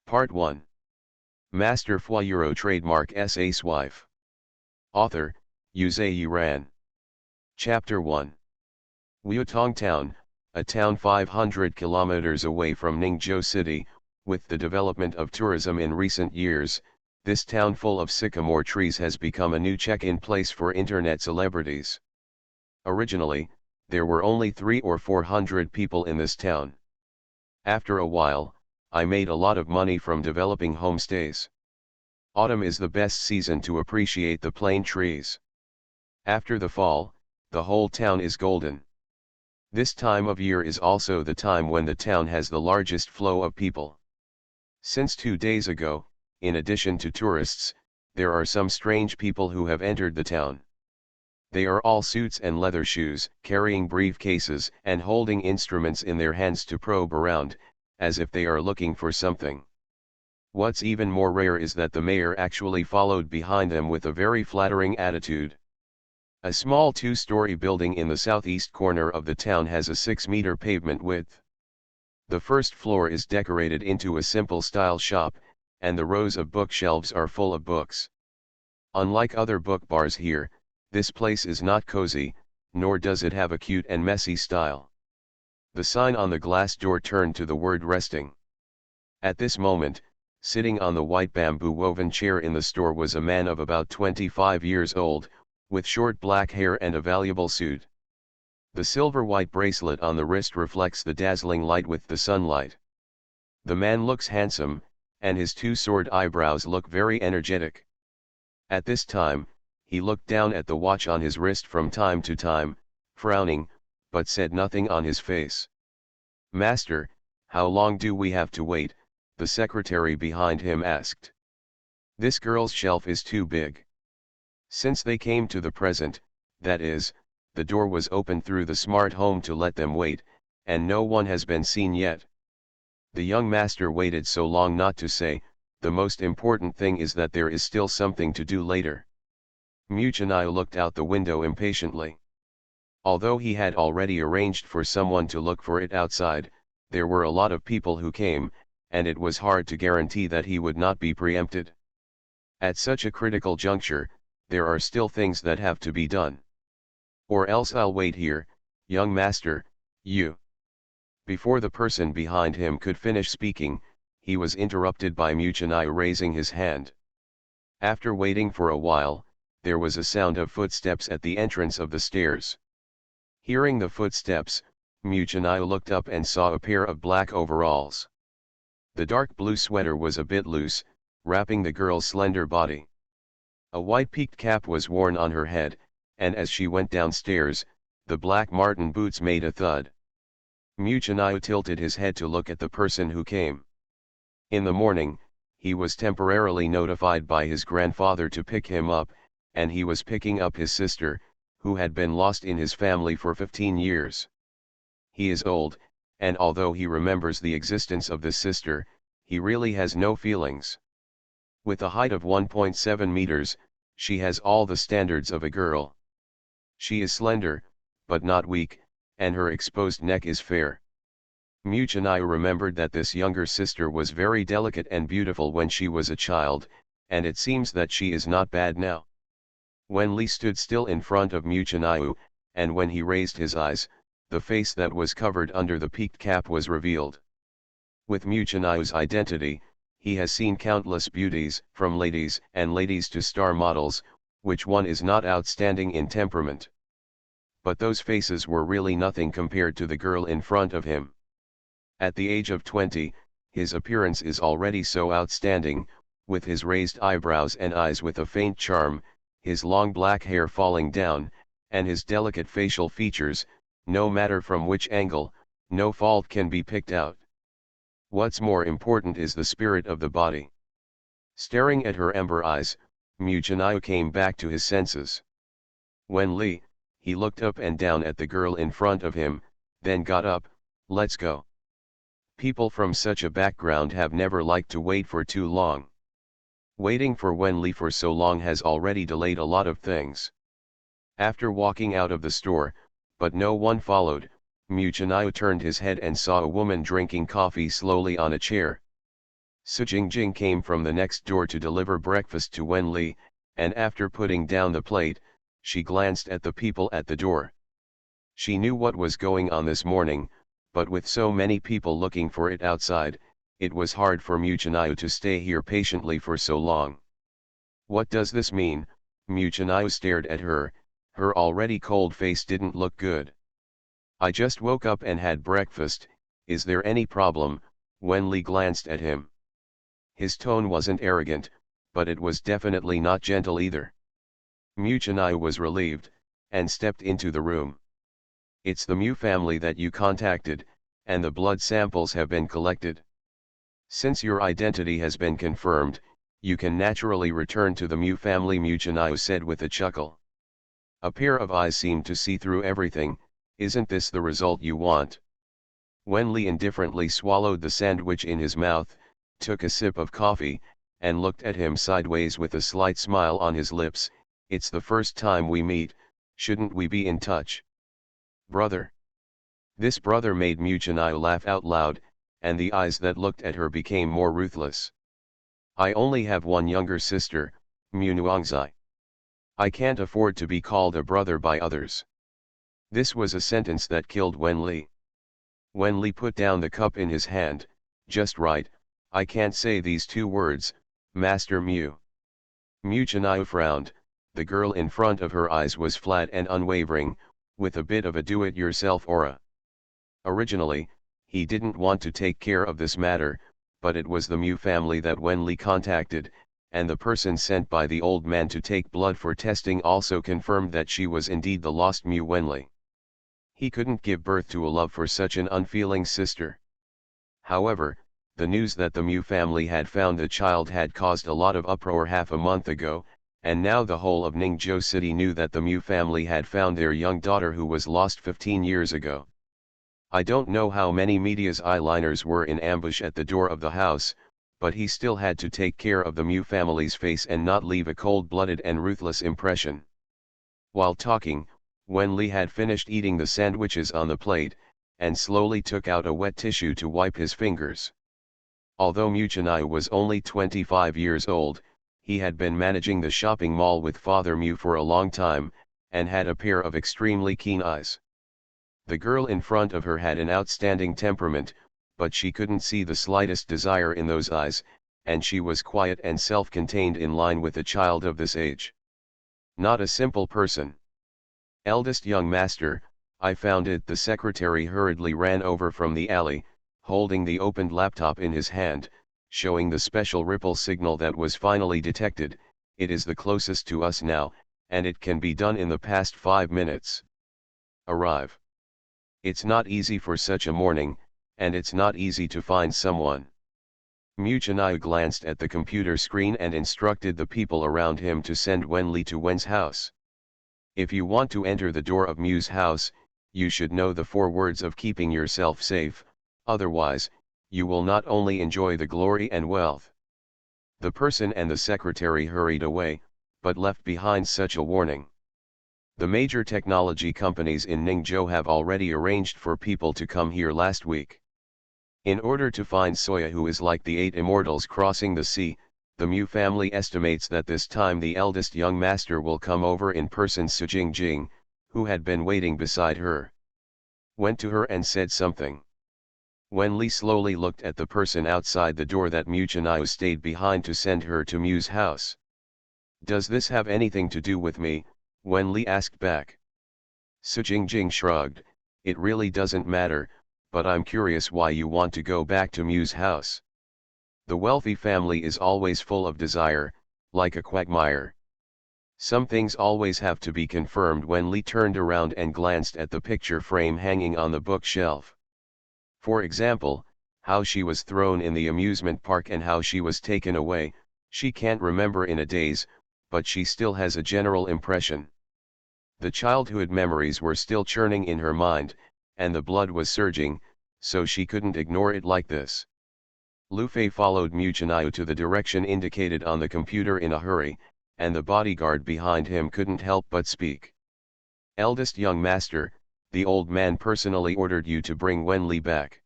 Part 1. Master Fouillero Trademark S's Wife. Author, Yuzay Iran. Chapter 1. Wuitong Town, a town 500 kilometers away from Ningzhou City. With the development of tourism in recent years, this town full of sycamore trees has become a new check-in place for internet celebrities. Originally, there were only 300 or 400 people in this town. After a while, I made a lot of money from developing homestays. Autumn is the best season to appreciate the plane trees. After the fall, the whole town is golden. This time of year is also the time when the town has the largest flow of people. Since 2 days ago, in addition to tourists, there are some strange people who have entered the town. They are all suits and leather shoes, carrying briefcases and holding instruments in their hands to probe around, as if they are looking for something. What's even more rare is that the mayor actually followed behind them with a very flattering attitude. A small 2-story building in the southeast corner of the town has a 6-meter pavement width. The first floor is decorated into a simple style shop, and the rows of bookshelves are full of books. Unlike other book bars here, this place is not cozy, nor does it have a cute and messy style. The sign on the glass door turned to the word resting. At this moment, sitting on the white bamboo woven chair in the store was a man of about 25 years old, with short black hair and a valuable suit. The silver-white bracelet on the wrist reflects the dazzling light with the sunlight. The man looks handsome, and his 2 sword eyebrows look very energetic. At this time, he looked down at the watch on his wrist from time to time, frowning, but said nothing on his face. "Master, how long do we have to wait?" the secretary behind him asked. "This girl's shelf is too big." Since they came to the present, that is, the door was opened through the smart home to let them wait, and no one has been seen yet. The young master waited so long not to say, "The most important thing is that there is still something to do later." Muchanai looked out the window impatiently. Although he had already arranged for someone to look for it outside, there were a lot of people who came, and it was hard to guarantee that he would not be preempted. At such a critical juncture, there are still things that have to be done. "Or else I'll wait here, young master, you." Before the person behind him could finish speaking, he was interrupted by Muchanai raising his hand. After waiting for a while, there was a sound of footsteps at the entrance of the stairs. Hearing the footsteps, Muchanai looked up and saw a pair of black overalls. The dark blue sweater was a bit loose, wrapping the girl's slender body. A white peaked cap was worn on her head, and as she went downstairs, the black marten boots made a thud. Muchanai tilted his head to look at the person who came. In the morning, he was temporarily notified by his grandfather to pick him up, and he was picking up his sister, who had been lost in his family for 15 years. He is old, and although he remembers the existence of this sister, he really has no feelings. With a height of 1.7 meters, she has all the standards of a girl. She is slender, but not weak, and her exposed neck is fair. Muchanai remembered that this younger sister was very delicate and beautiful when she was a child, and it seems that she is not bad now. When Li stood still in front of Muchanai, and when he raised his eyes, the face that was covered under the peaked cap was revealed. With Muchanai's identity, he has seen countless beauties, from ladies to star models, which one is not outstanding in temperament. But those faces were really nothing compared to the girl in front of him. At the age of 20, his appearance is already so outstanding, with his raised eyebrows and eyes with a faint charm, his long black hair falling down, and his delicate facial features, no matter from which angle, no fault can be picked out. What's more important is the spirit of the body. Staring at her amber eyes, Muchanai came back to his senses. When he looked up and down at the girl in front of him, then got up. "Let's go." People from such a background have never liked to wait for too long. Waiting for Wenli for so long has already delayed a lot of things. After walking out of the store, but no one followed, Muchanai turned his head and saw a woman drinking coffee slowly on a chair. Su Jingjing came from the next door to deliver breakfast to Wen Li, and after putting down the plate, she glanced at the people at the door. She knew what was going on this morning, but with so many people looking for it outside, it was hard for Mu Chanayu to stay here patiently for so long. What does this mean? Mu Chanayu stared at her. Her already cold face didn't look good. I just woke up and had breakfast, is there any problem? Wen Li glanced at him. His tone wasn't arrogant, but it was definitely not gentle either. Mu Chanayu was relieved, and stepped into the room. It's the Mu family that you contacted, and the blood samples have been collected. Since your identity has been confirmed, you can naturally return to the Mu family, Mu Chanayu said with a chuckle. A pair of eyes seemed to see through everything. Isn't this the result you want? Wen Li indifferently swallowed the sandwich in his mouth, took a sip of coffee, and looked at him sideways with a slight smile on his lips. It's the first time we meet, shouldn't we be in touch? Brother. This brother made Mu Chanayu laugh out loud, and the eyes that looked at her became more ruthless. I only have one younger sister, Mu Nuangzai. I can't afford to be called a brother by others. This was a sentence that killed Wen Li. Wen Li put down the cup in his hand. Just right, I can't say these two words, Master Mu. Mu Chanayu frowned. The girl in front of her eyes was flat and unwavering, with a bit of a do-it-yourself aura. Originally, he didn't want to take care of this matter, but it was the Mu family that Wen Li contacted, and the person sent by the old man to take blood for testing also confirmed that she was indeed the lost Mu Wenli. He couldn't give birth to a love for such an unfeeling sister. However, the news that the Mu family had found the child had caused a lot of uproar half a month ago, and now the whole of Ningzhou city knew that the Mu family had found their young daughter who was lost 15 years ago. I don't know how many media's eyeliners were in ambush at the door of the house, but he still had to take care of the Mu family's face and not leave a cold-blooded and ruthless impression. While talking, Wen Li had finished eating the sandwiches on the plate, and slowly took out a wet tissue to wipe his fingers. Although Mu Chanayu was only 25 years old, he had been managing the shopping mall with Father Mu for a long time, and had a pair of extremely keen eyes. The girl in front of her had an outstanding temperament, but she couldn't see the slightest desire in those eyes, and she was quiet and self-contained in line with a child of this age. Not a simple person. Eldest young master, I found it. The secretary hurriedly ran over from the alley, holding the opened laptop in his hand, showing the special ripple signal that was finally detected. It is the closest to us now, and it can be done in the past 5 minutes. Arrive. It's not easy for such a morning, and it's not easy to find someone. Mu Chanayu glanced at the computer screen and instructed the people around him to send Wen Li to Wen's house. If you want to enter the door of Mu's house, you should know the 4 words of keeping yourself safe, otherwise, you will not only enjoy the glory and wealth. The person and the secretary hurried away, but left behind such a warning. The major technology companies in Ningzhou have already arranged for people to come here last week. In order to find Soya, who is like the 8 immortals crossing the sea, the Mu family estimates that this time the eldest young master will come over in person. Su Jingjing, who had been waiting beside her, went to her and said something. Wen Li slowly looked at the person outside the door that Mu Chanayu stayed behind to send her to Mu's house. Does this have anything to do with me? Wen Li asked back. Su Jingjing shrugged. It really doesn't matter, but I'm curious why you want to go back to Mu's house. The wealthy family is always full of desire, like a quagmire. Some things always have to be confirmed. Wen Li turned around and glanced at the picture frame hanging on the bookshelf. For example, how she was thrown in the amusement park and how she was taken away. She can't remember in a daze, but she still has a general impression. The childhood memories were still churning in her mind, and the blood was surging, so she couldn't ignore it like this. Lu Fei followed Mu Chanayu to the direction indicated on the computer in a hurry, and the bodyguard behind him couldn't help but speak. Eldest young master, the old man personally ordered you to bring Wen Li back.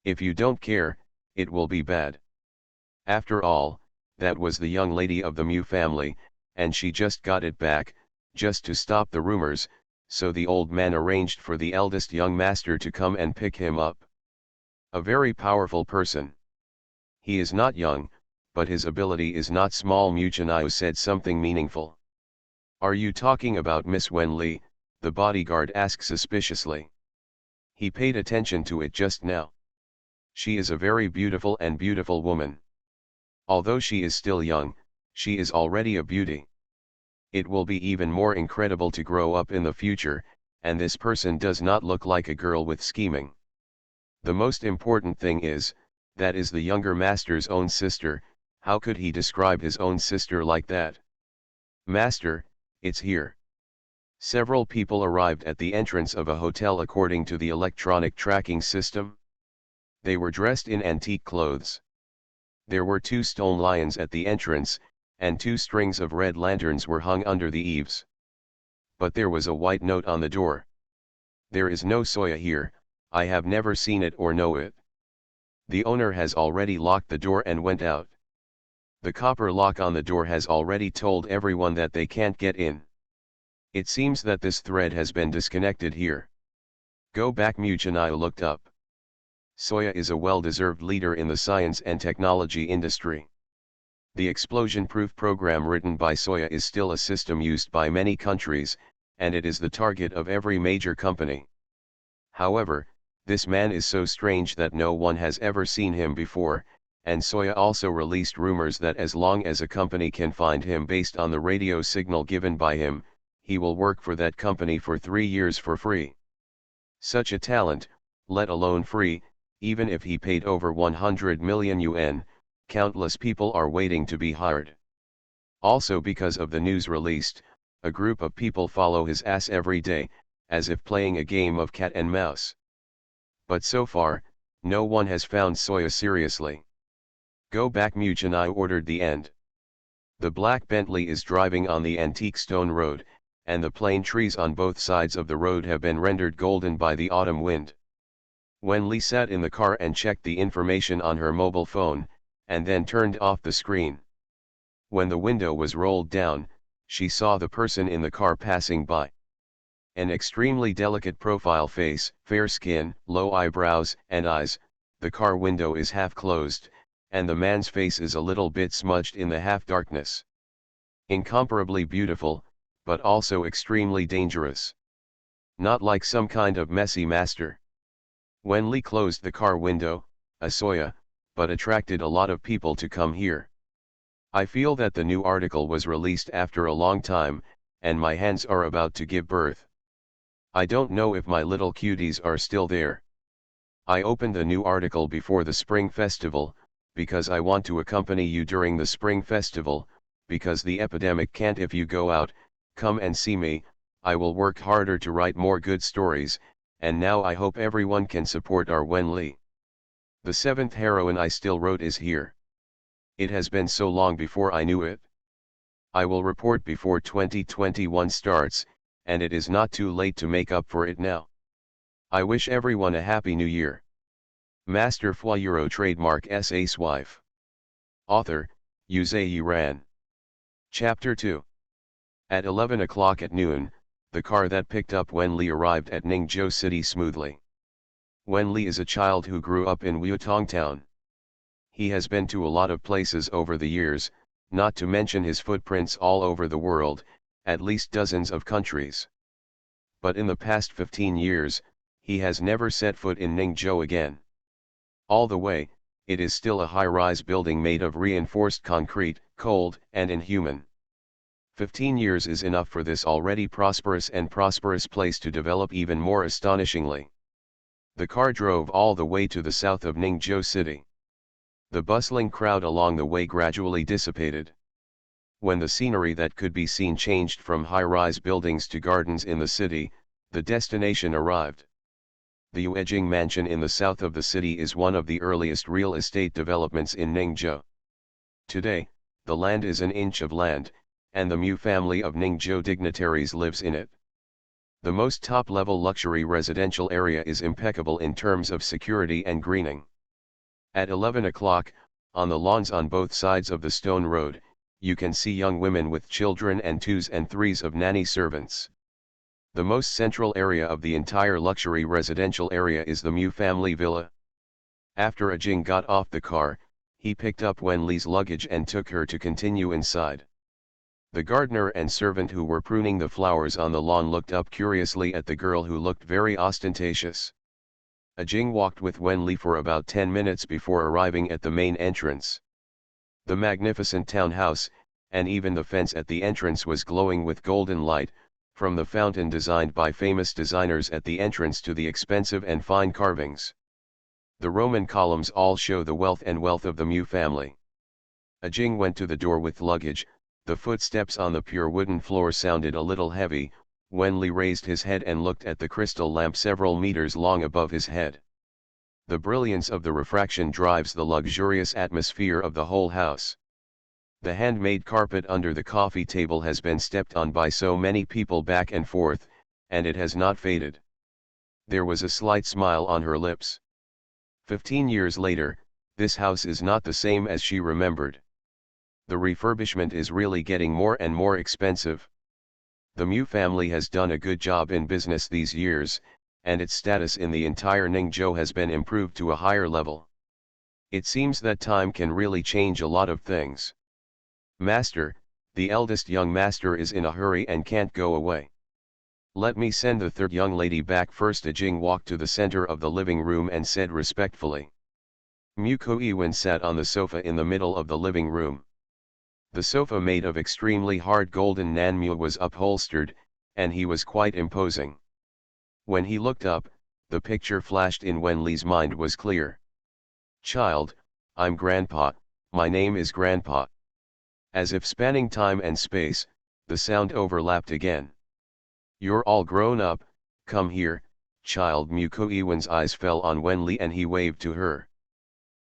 If you don't care, it will be bad. After all, that was the young lady of the Mew family, and she just got it back, just to stop the rumors, so the old man arranged for the eldest young master to come and pick him up. A very powerful person. He is not young, but his ability is not small. Mujanayo said something meaningful. Are you talking about Miss Wen Li? The bodyguard asked suspiciously. He paid attention to it just now. She is a very beautiful woman. Although she is still young, she is already a beauty. It will be even more incredible to grow up in the future, and this person does not look like a girl with scheming. The most important thing is, that is the younger master's own sister. How could he describe his own sister like that? Master, it's here. Several people arrived at the entrance of a hotel according to the electronic tracking system. They were dressed in antique clothes. There were 2 stone lions at the entrance, and 2 strings of red lanterns were hung under the eaves. But there was a white note on the door. There is no soya here, I have never seen it or know it. The owner has already locked the door and went out. The copper lock on the door has already told everyone that they can't get in. It seems that this thread has been disconnected here. Go back. Mujanayo looked up. Soya is a well-deserved leader in the science and technology industry. The explosion-proof program written by Soya is still a system used by many countries, and it is the target of every major company. However, this man is so strange that no one has ever seen him before, and Soya also released rumors that as long as a company can find him based on the radio signal given by him, he will work for that company for 3 years for free. Such a talent, let alone free, even if he paid over 100 million yuan, countless people are waiting to be hired. Also because of the news released, a group of people follow his ass every day, as if playing a game of cat and mouse. But so far, no one has found Soya seriously. Go back. Mujanayo ordered the end. The black Bentley is driving on the antique stone road, and the plane trees on both sides of the road have been rendered golden by the autumn wind. Wen Li sat in the car and checked the information on her mobile phone, and then turned off the screen. When the window was rolled down, she saw the person in the car passing by. An extremely delicate profile face, fair skin, low eyebrows and eyes. The car window is half closed, and the man's face is a little bit smudged in the half-darkness. Incomparably beautiful, but also extremely dangerous. Not like some kind of messy master. Wen Li closed the car window, a Soya, but attracted a lot of people to come here. I feel that the new article was released after a long time, and my hands are about to give birth. I don't know if my little cuties are still there. I opened the new article before the Spring Festival, because I want to accompany you during the Spring Festival, because the epidemic can't. If you go out, come and see me, I will work harder to write more good stories, and now I hope everyone can support our Wen Li. The 7th heroine I still wrote is here. It has been so long before I knew it. I will report before 2021 starts, and it is not too late to make up for it now. I wish everyone a happy new year. Master Fuyuro trademark Sci-fi. Author, Yuze Yiran. Chapter 2. At 11 o'clock at noon, the car that picked up Wen Li arrived at Ningzhou City smoothly. Wen Li is a child who grew up in Wuotong Town. He has been to a lot of places over the years, not to mention his footprints all over the world, at least dozens of countries. But in the past 15 years, he has never set foot in Ningzhou again. All the way, it is still a high-rise building made of reinforced concrete, cold and inhuman. 15 years is enough for this already prosperous place to develop even more astonishingly. The car drove all the way to the south of Ningzhou City. The bustling crowd along the way gradually dissipated. When the scenery that could be seen changed from high-rise buildings to gardens in the city, the destination arrived. The Yuejing Mansion in the south of the city is one of the earliest real estate developments in Ningzhou. Today, the land is an inch of land, and the Mu family of Ningzhou dignitaries lives in it. The most top-level luxury residential area is impeccable in terms of security and greening. At 11 o'clock, On the lawns on both sides of the stone road, you can see young women with children and twos and threes of nanny servants. The most central area of the entire luxury residential area is the Mu family villa. After Ajing got off the car, he picked up Wen Li's luggage and took her to continue inside. The gardener and servant who were pruning the flowers on the lawn looked up curiously at the girl who looked very ostentatious. Ajing walked with Wen Li for about 10 minutes before arriving at the main entrance. The magnificent townhouse, and even the fence at the entrance was glowing with golden light, from the fountain designed by famous designers at the entrance to the expensive and fine carvings. The Roman columns all show the wealth of the Mu family. Ajing went to the door with luggage. The footsteps on the pure wooden floor sounded a little heavy. Wen Li raised his head and looked at the crystal lamp several meters long above his head. The brilliance of the refraction drives the luxurious atmosphere of the whole house. The handmade carpet under the coffee table has been stepped on by so many people back and forth, and it has not faded. There was a slight smile on her lips. 15 years later, this house is not the same as she remembered. The refurbishment is really getting more and more expensive. The Mu family has done a good job in business these years, and its status in the entire Ningzhou has been improved to a higher level. It seems that time can really change a lot of things. Master, the eldest young master is in a hurry and can't go away. Let me send the third young lady back first. Ajing walked to the center of the living room and said respectfully. Mu Kuiwen sat on the sofa in the middle of the living room. The sofa made of extremely hard golden nanmu was upholstered, and he was quite imposing. When he looked up, the picture flashed in Wen Li's mind was clear. Child, I'm Grandpa, my name is Grandpa. As if spanning time and space, the sound overlapped again. You're all grown up, come here, child. Mu Kuiwen's eyes fell on Wen Li and he waved to her.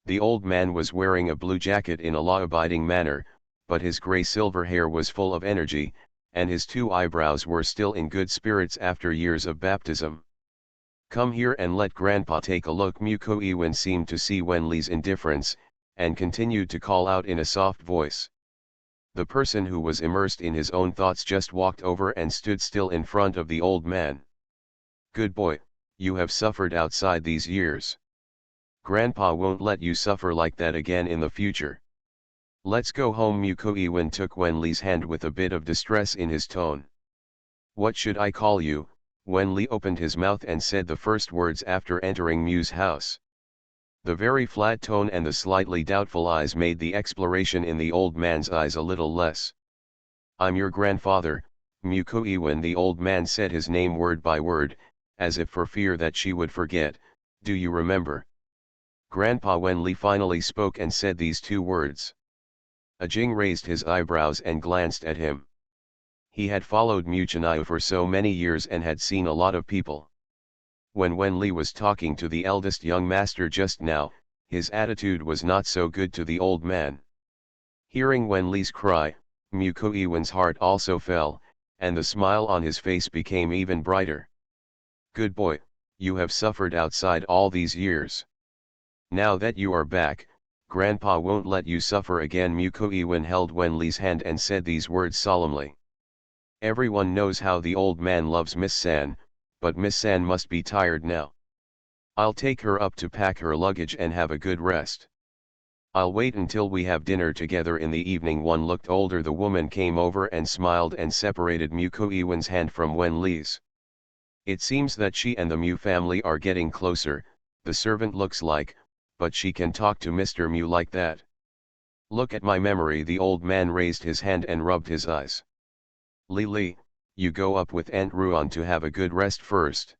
The old man was wearing a blue jacket in a law-abiding manner, but his gray-silver hair was full of energy, and his two eyebrows were still in good spirits after years of baptism. Come here and let Grandpa take a look. Mu Kuiwen seemed to see Wen Li's indifference, and continued to call out in a soft voice. The person who was immersed in his own thoughts just walked over and stood still in front of the old man. Good boy, you have suffered outside these years. Grandpa won't let you suffer like that again in the future. Let's go home. Mu Kuiwen took Wen Li's hand with a bit of distress in his tone. What should I call you? Wen Li opened his mouth and said the first words after entering Mu's house. The very flat tone and the slightly doubtful eyes made the exploration in the old man's eyes a little less. I'm your grandfather, Mu Kuiwen. The old man said his name word by word, as if for fear that she would forget. Do you remember? Grandpa. Wen Li finally spoke and said these two words. Ajing raised his eyebrows and glanced at him. He had followed Mu Chenai for so many years and had seen a lot of people. When Wen Li was talking to the eldest young master just now, his attitude was not so good to the old man. Hearing Wen Li's cry, Mu Kuiwen's heart also fell, and the smile on his face became even brighter. Good boy, you have suffered outside all these years. Now that you are back, Grandpa won't let you suffer again. Mu Kuiwen held Wen Li's hand and said these words solemnly. Everyone knows how the old man loves Miss San, but Miss San must be tired now. I'll take her up to pack her luggage and have a good rest. I'll wait until we have dinner together in the evening. One looked older. The woman came over and smiled and separated Mu Kuiwen's hand from Wen Li's. It seems that she and the Mu family are getting closer, the servant looks like, but she can talk to Mr. Mu like that. Look at my memory. The old man raised his hand and rubbed his eyes. Li, you go up with Aunt Ruan to have a good rest first.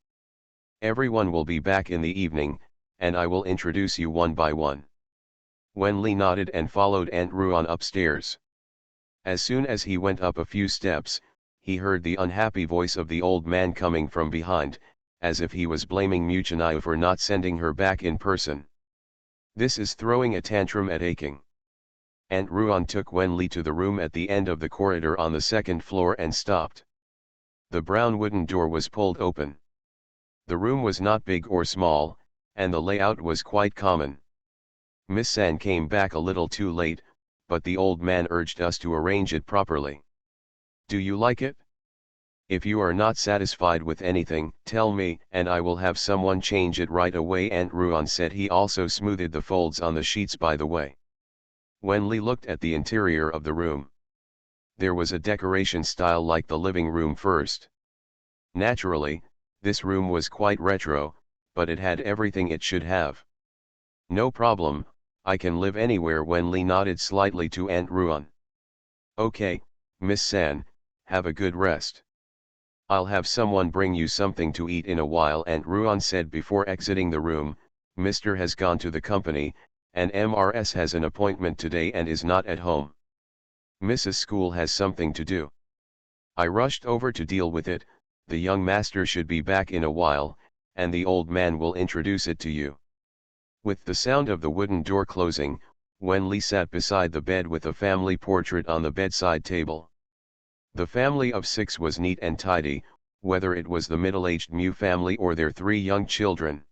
Everyone will be back in the evening, and I will introduce you one by one. Wen Li nodded and followed Aunt Ruan upstairs. As soon as he went up a few steps, he heard the unhappy voice of the old man coming from behind, as if he was blaming Mu Chenai for not sending her back in person. This is throwing a tantrum at aching. Aunt Ruan took Wen Li to the room at the end of the corridor on the second floor and stopped. The brown wooden door was pulled open. The room was not big or small, and the layout was quite common. Miss San came back a little too late, but the old man urged us to arrange it properly. Do you like it? If you are not satisfied with anything, tell me, and I will have someone change it right away, Aunt Ruan said. He also smoothed the folds on the sheets by the way. When Lee looked at the interior of the room, there was a decoration style like the living room first. Naturally, this room was quite retro, but it had everything it should have. No problem, I can live anywhere. When Lee nodded slightly to Aunt Ruan. Okay, Miss San, have a good rest. I'll have someone bring you something to eat in a while, Aunt Ruan said before exiting the room. Mr. has gone to the company, and Mrs. has an appointment today and is not at home. Mrs. School has something to do. I rushed over to deal with it. The young master should be back in a while, and the old man will introduce it to you. With the sound of the wooden door closing, Wen Li sat beside the bed with a family portrait on the bedside table. The family of 6 was neat and tidy, whether it was the middle-aged Mu family or their 3 young children.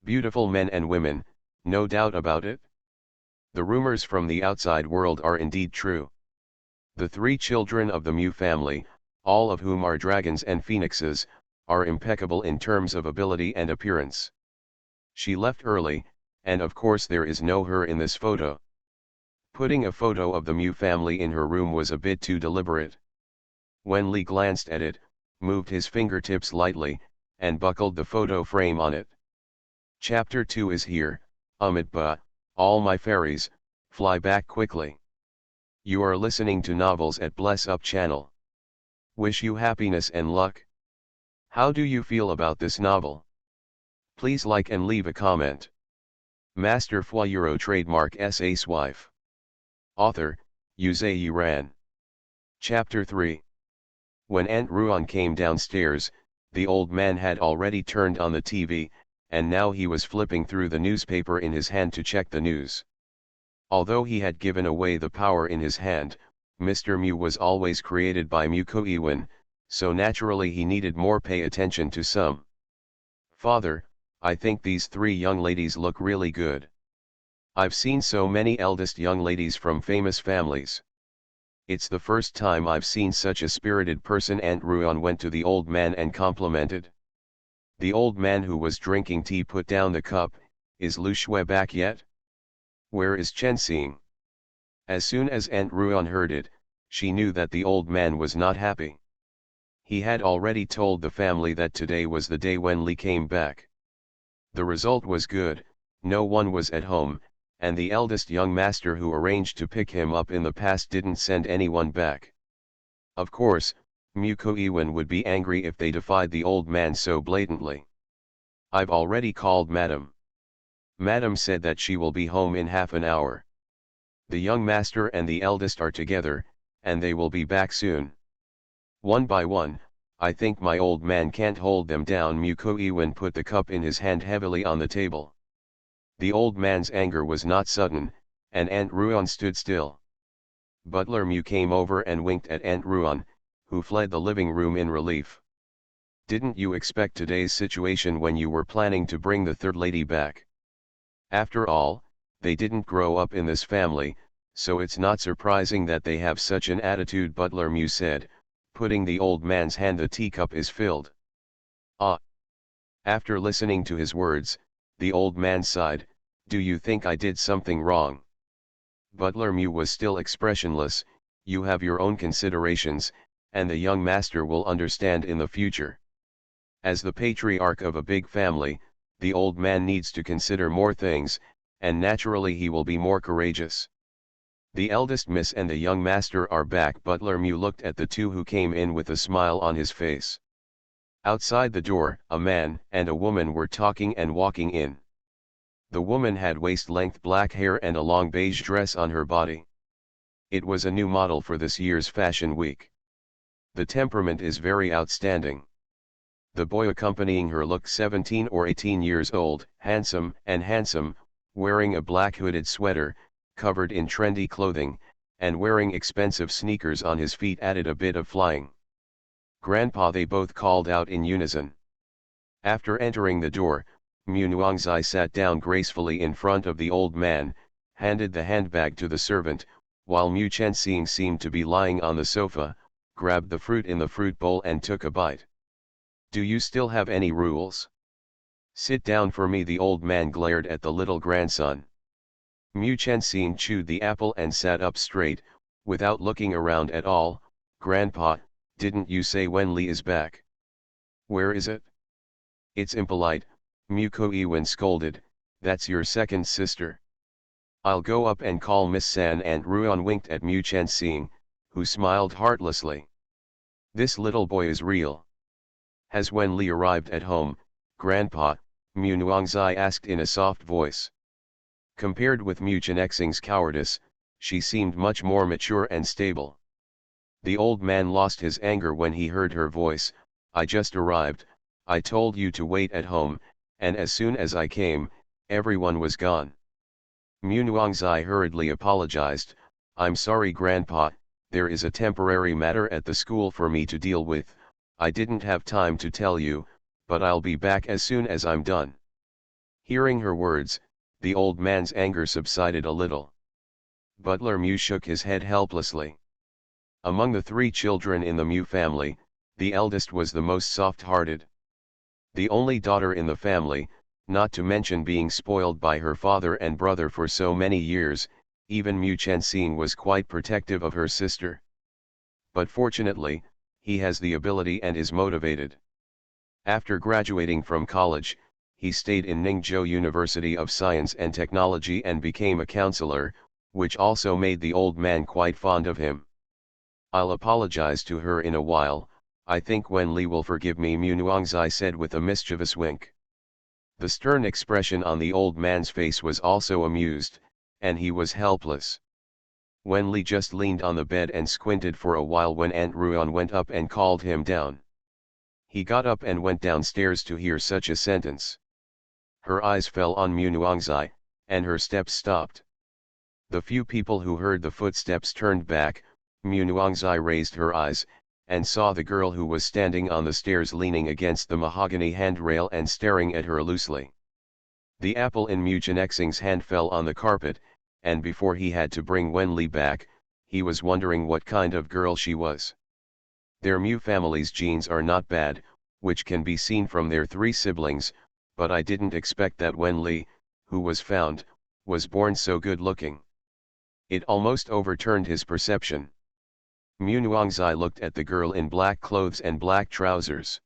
Beautiful men and women, no doubt about it. The rumors from the outside world are indeed true. The 3 children of the Mu family, all of whom are dragons and phoenixes, are impeccable in terms of ability and appearance. She left early, and of course there is no her in this photo. Putting a photo of the Mu family in her room was a bit too deliberate. When Lee glanced at it, moved his fingertips lightly, and buckled the photo frame on it. Chapter 2 is here. Amitba, all my fairies, fly back quickly. You are listening to novels at Bless Up channel. Wish you happiness and luck. How do you feel about this novel? Please like and leave a comment. Master Fuyuro trademark S.A.'s wife. Author, Yuzei Yuran. Chapter 3. When Aunt Ruan came downstairs, the old man had already turned on the TV, and now he was flipping through the newspaper in his hand to check the news. Although he had given away the power in his hand, Mr. Mu was always created by Muko Iwan, so naturally he needed more pay attention to some. Father, I think these 3 young ladies look really good. I've seen so many eldest young ladies from famous families. It's the first time I've seen such a spirited person. Aunt Ruan went to the old man and complimented. The old man, who was drinking tea, put down the cup. Is Lu Shui back yet? Where is Chen Xing? As soon as Aunt Ruan heard it, she knew that the old man was not happy. He had already told the family that today was the day when Li came back. The result was good, no one was at home, and the eldest young master who arranged to pick him up in the past didn't send anyone back. Of course, Muko Iwan would be angry if they defied the old man so blatantly. I've already called Madam. Madam said that she will be home in half an hour. The young master and the eldest are together, and they will be back soon. One by one, I think my old man can't hold them down. Muko Iwan put the cup in his hand heavily on the table. The old man's anger was not sudden, and Aunt Ruan stood still. Butler Mu came over and winked at Aunt Ruan, who fled the living room in relief. Didn't you expect today's situation when you were planning to bring the third lady back? After all, they didn't grow up in this family, so it's not surprising that they have such an attitude, Butler Mu said, putting the old man's hand. The teacup is filled. Ah! After listening to his words, the old man sighed. Do you think I did something wrong? Butler Mu was still expressionless. You have your own considerations, and the young master will understand in the future. As the patriarch of a big family, the old man needs to consider more things, and naturally he will be more courageous. The eldest miss and the young master are back. Butler Mu looked at the 2 who came in with a smile on his face. Outside the door, a man and a woman were talking and walking in. The woman had waist-length black hair and a long beige dress on her body. It was a new model for this year's Fashion Week. The temperament is very outstanding. The boy accompanying her looked 17 or 18 years old, handsome, wearing a black hooded sweater, covered in trendy clothing, and wearing expensive sneakers on his feet added a bit of flying. Grandpa, they both called out in unison. After entering the door, Mu Nuongzai sat down gracefully in front of the old man, handed the handbag to the servant, while Mu Chenxing seemed to be lying on the sofa, grabbed the fruit in the fruit bowl and took a bite. Do you still have any rules? Sit down for me, the old man glared at the little grandson. Mu Chenxing chewed the apple and sat up straight, without looking around at all. Grandpa, didn't you say Wenli is back? Where is it? It's impolite, Mu Koiwen scolded, that's your second sister. I'll go up and call Miss San. Aunt Ruan winked at Mu Chenxing, who smiled heartlessly. This little boy is real. Has Wenli arrived at home, Grandpa? Mu Nuongzai asked in a soft voice. Compared with Mu Chenxing's cowardice, she seemed much more mature and stable. The old man lost his anger when he heard her voice. I just arrived, I told you to wait at home, and as soon as I came, everyone was gone. Mu Nuongzai hurriedly apologized. I'm sorry Grandpa, there is a temporary matter at the school for me to deal with. I didn't have time to tell you, but I'll be back as soon as I'm done. Hearing her words, the old man's anger subsided a little. Butler Mu shook his head helplessly. Among the three children in the Mu family, the eldest was the most soft-hearted. The only daughter in the family, not to mention being spoiled by her father and brother for so many years, even Mu Chenxing was quite protective of her sister. But fortunately, he has the ability and is motivated. After graduating from college, he stayed in Ningzhou University of Science and Technology and became a counselor, which also made the old man quite fond of him. I'll apologize to her in a while, I think Wenli will forgive me, Mu Nuongzai said with a mischievous wink. The stern expression on the old man's face was also amused, and he was helpless. Wenli just leaned on the bed and squinted for a while when Aunt Ruan went up and called him down. He got up and went downstairs to hear such a sentence. Her eyes fell on Mu Nuongzai, and her steps stopped. The few people who heard the footsteps turned back. Mu Nuongzai raised her eyes, and saw the girl who was standing on the stairs leaning against the mahogany handrail and staring at her loosely. The apple in Mu Chenxing's hand fell on the carpet, and before he had to bring Wenli back, he was wondering what kind of girl she was. Their Mu family's genes are not bad, which can be seen from their three siblings, but I didn't expect that Wenli, who was found, was born so good looking. It almost overturned his perception. Mu Nuongzai looked at the girl in black clothes and black trousers.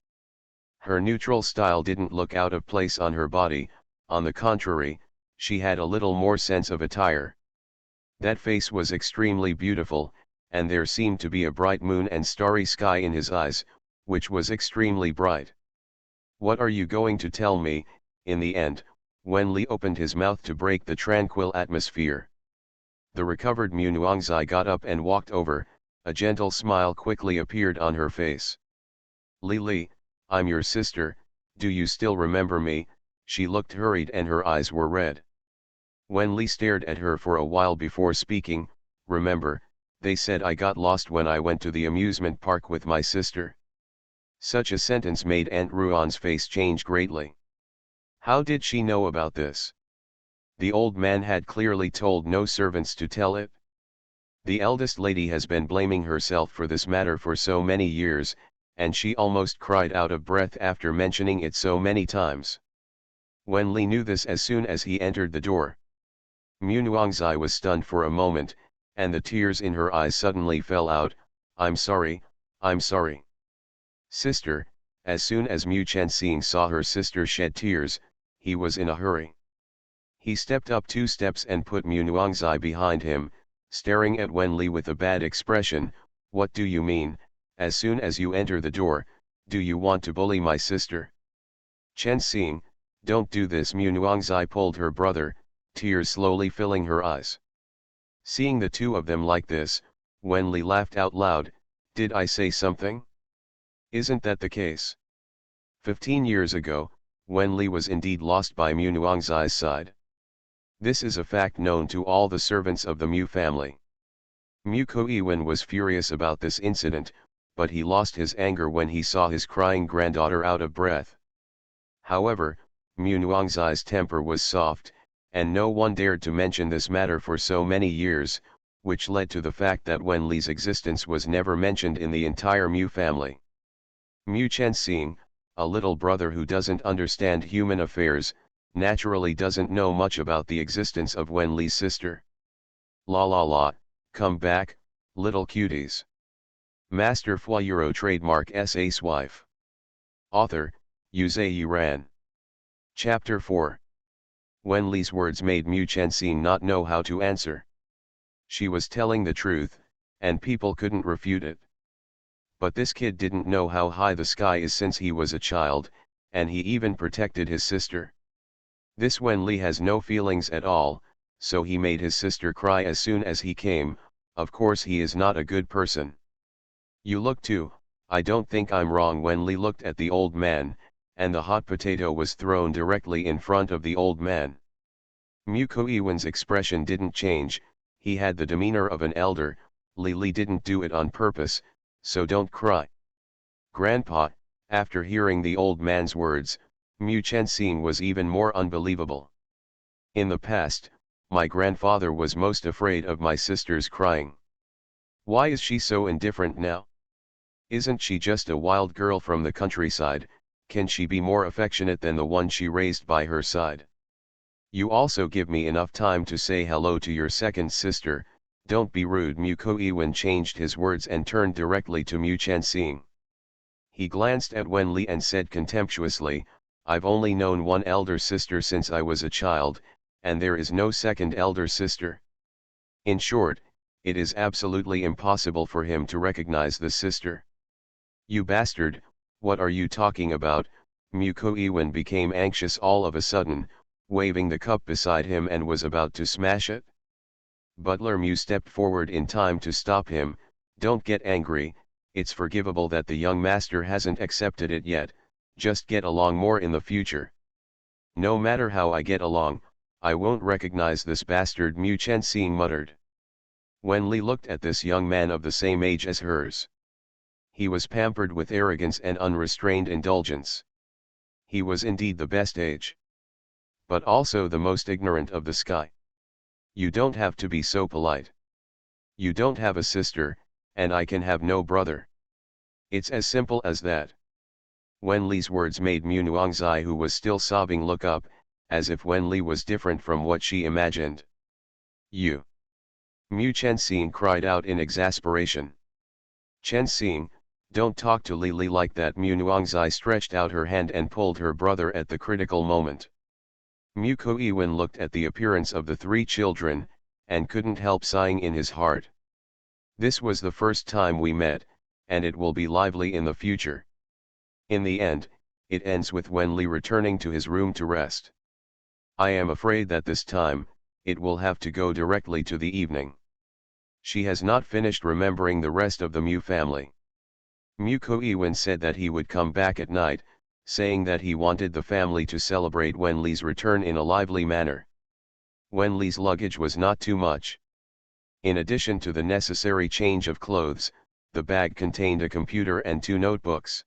Her neutral style didn't look out of place on her body, on the contrary, she had a little more sense of attire. That face was extremely beautiful, and there seemed to be a bright moon and starry sky in his eyes, which was extremely bright. What are you going to tell me? In the end, Wenli opened his mouth to break the tranquil atmosphere. The recovered Mu Nuongzai got up and walked over. A gentle smile quickly appeared on her face. Li, I'm your sister, do you still remember me? She looked hurried and her eyes were red. Wenli stared at her for a while before speaking. Remember, they said I got lost when I went to the amusement park with my sister. Such a sentence made Aunt Ruan's face change greatly. How did she know about this? The old man had clearly told no servants to tell it. The eldest lady has been blaming herself for this matter for so many years, and she almost cried out of breath after mentioning it so many times. Wenli knew this as soon as he entered the door. Mu Nuongzai was stunned for a moment, and the tears in her eyes suddenly fell out. I'm sorry, I'm sorry. Sister. As soon as Mu Chenxing saw her sister shed tears, he was in a hurry. He stepped up 2 steps and put Mu Nuongzai behind him, staring at Wenli with a bad expression. What do you mean? As soon as you enter the door, do you want to bully my sister? Chenxing, don't do this. Mu Nuongzai pulled her brother, tears slowly filling her eyes. Seeing the two of them like this, Wenli laughed out loud. Did I say something? Isn't that the case? 15 years ago, Wenli was indeed lost by Mu Nuongzai's side. This is a fact known to all the servants of the Mu family. Mu Koiwen was furious about this incident, but he lost his anger when he saw his crying granddaughter out of breath. However, Mu Nuangzai's temper was soft, and no one dared to mention this matter for so many years, which led to the fact that Wen Li's existence was never mentioned in the entire Mu family. Mu Chenxing, a little brother who doesn't understand human affairs, naturally doesn't know much about the existence of Wen Li's sister. La la la, come back, little cuties. Master Fuyuro trademark S. Ace wife. Author, Yuzhe Yuran. Chapter 4. Wen Li's words made Mu Chenxing not know how to answer. She was telling the truth, and people couldn't refute it. But this kid didn't know how high the sky is since he was a child, and he even protected his sister. This Wen Li has no feelings at all, so he made his sister cry as soon as he came. Of course he is not a good person. You look too, I don't think I'm wrong. Wen Li looked at the old man, and the hot potato was thrown directly in front of the old man. Mu Koiwen's expression didn't change, he had the demeanor of an elder. Li didn't do it on purpose, so don't cry. Grandpa, after hearing the old man's words, Mu Chenxing was even more unbelievable. In the past, my grandfather was most afraid of my sister's crying. Why is she so indifferent now? Isn't she just a wild girl from the countryside? Can she be more affectionate than the one she raised by her side? You also give me enough time to say hello to your second sister. Don't be rude. Mu Koiwen changed his words and turned directly to Mu Chenxing. He glanced at Wen Li and said contemptuously, I've only known one elder sister since I was a child, and there is no second elder sister. In short, it is absolutely impossible for him to recognize the sister. You bastard, what are you talking about? Mu Koiwen became anxious all of a sudden, waving the cup beside him and was about to smash it. Butler Mu stepped forward in time to stop him. Don't get angry, it's forgivable that the young master hasn't accepted it yet, just get along more in the future. No matter how I get along, I won't recognize this bastard. Mu Chenxing muttered. Wen Li looked at this young man of the same age as hers. He was pampered with arrogance and unrestrained indulgence. He was indeed the best age. But also the most ignorant of the sky. You don't have to be so polite. You don't have a sister, and I can have no brother. It's as simple as that. Wen Li's words made Mu Nuangzai, who was still sobbing, look up, as if Wen Li was different from what she imagined. You! Mu Chenxing cried out in exasperation. Chenxing, don't talk to Li like that. Mu Nuangzai stretched out her hand and pulled her brother at the critical moment. Mu Koiwen looked at the appearance of the three children, and couldn't help sighing in his heart. This was the first time we met, and it will be lively in the future. In the end, it ends with Wen Li returning to his room to rest. I am afraid that this time, it will have to go directly to the evening. She has not finished remembering the rest of the Mu family. Mu Koiwen said that he would come back at night, saying that he wanted the family to celebrate Wen Li's return in a lively manner. Wen Li's luggage was not too much. In addition to the necessary change of clothes, the bag contained a computer and 2 notebooks.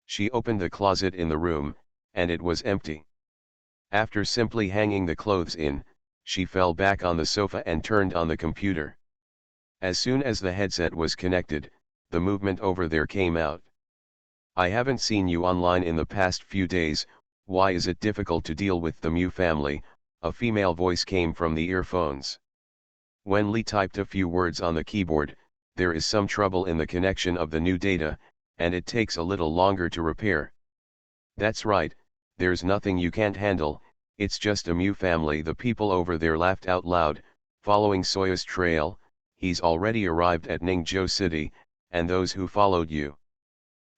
She opened the closet in the room, and it was empty. After simply hanging the clothes in, she fell back on the sofa and turned on the computer. As soon as the headset was connected, the movement over there came out. I haven't seen you online in the past few days, why is it difficult to deal with the Mu family? A female voice came from the earphones. Wen Li typed a few words on the keyboard. There is some trouble in the connection of the new data, and it takes a little longer to repair. That's right, there's nothing you can't handle, it's just a Mu family. The people over there laughed out loud. Following Soya's trail, he's already arrived at Ningzhou City, and those who followed you.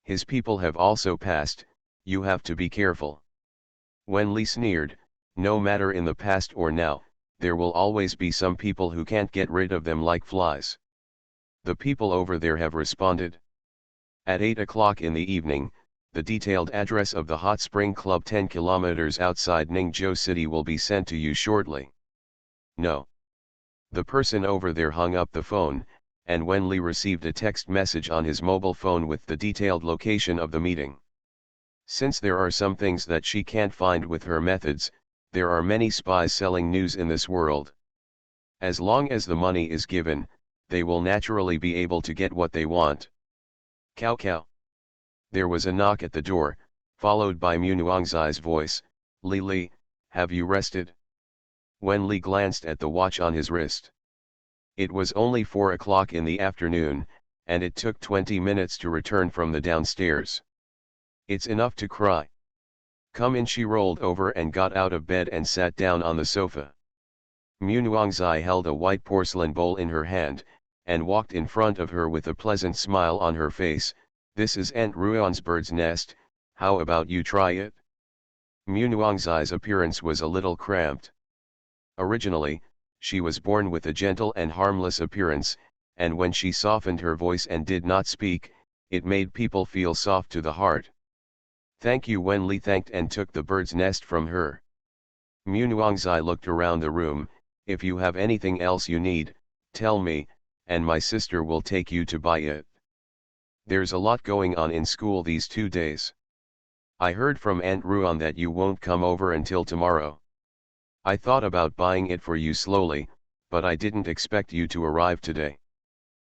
His people have also passed, you have to be careful. Wen Li sneered, no matter in the past or now, there will always be some people who can't get rid of them like flies. The people over there have responded. At 8 o'clock in the evening, the detailed address of the Hot Spring Club 10 kilometers outside Ningzhou City will be sent to you shortly. No. The person over there hung up the phone, and Wen Li received a text message on his mobile phone with the detailed location of the meeting. Since there are some things that she can't find with her methods, there are many spies selling news in this world. As long as the money is given, they will naturally be able to get what they want. Cow cow. There was a knock at the door, followed by Mu Nuangzai's voice, "Li Li, have you rested?" Wen Li glanced at the watch on his wrist. It was only 4 o'clock in the afternoon, and it took 20 minutes to return from the downstairs. "It's enough to cry. Come in." She rolled over and got out of bed and sat down on the sofa. Mu Nuangzai held a white porcelain bowl in her hand, and walked in front of her with a pleasant smile on her face. "This is Aunt Ruan's bird's nest, how about you try it?" Mu Nuangzai's appearance was a little cramped. Originally, she was born with a gentle and harmless appearance, and when she softened her voice and did not speak, it made people feel soft to the heart. "Thank you." Wen Li thanked and took the bird's nest from her. Mu Nuangzai looked around the room. "If you have anything else you need, tell me, and my sister will take you to buy it. There's a lot going on in school these 2 days. I heard from Aunt Ruan that you won't come over until tomorrow. I thought about buying it for you slowly, but I didn't expect you to arrive today."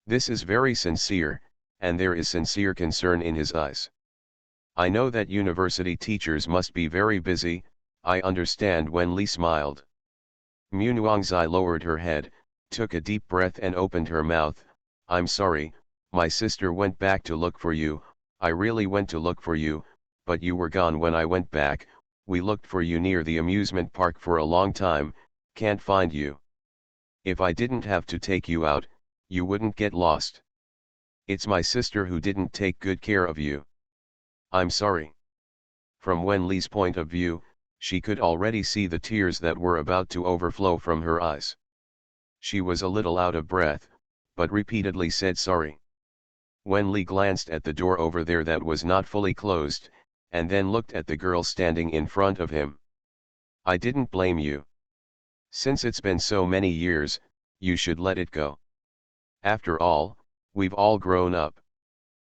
This is very sincere, and there is sincere concern in his eyes. "I know that university teachers must be very busy, I understand." Wen Li smiled. Mu Nuangzai lowered her head, took a deep breath and opened her mouth. "I'm sorry, my sister went back to look for you. I really went to look for you, but you were gone when I went back. We looked for you near the amusement park for a long time, can't find you. If I didn't have to take you out, you wouldn't get lost. It's my sister who didn't take good care of you. I'm sorry." From Wen Li's point of view, she could already see the tears that were about to overflow from her eyes. She was a little out of breath, but repeatedly said sorry. Wen Li glanced at the door over there that was not fully closed, and then looked at the girl standing in front of him. "I didn't blame you. Since it's been so many years, you should let it go. After all, we've all grown up.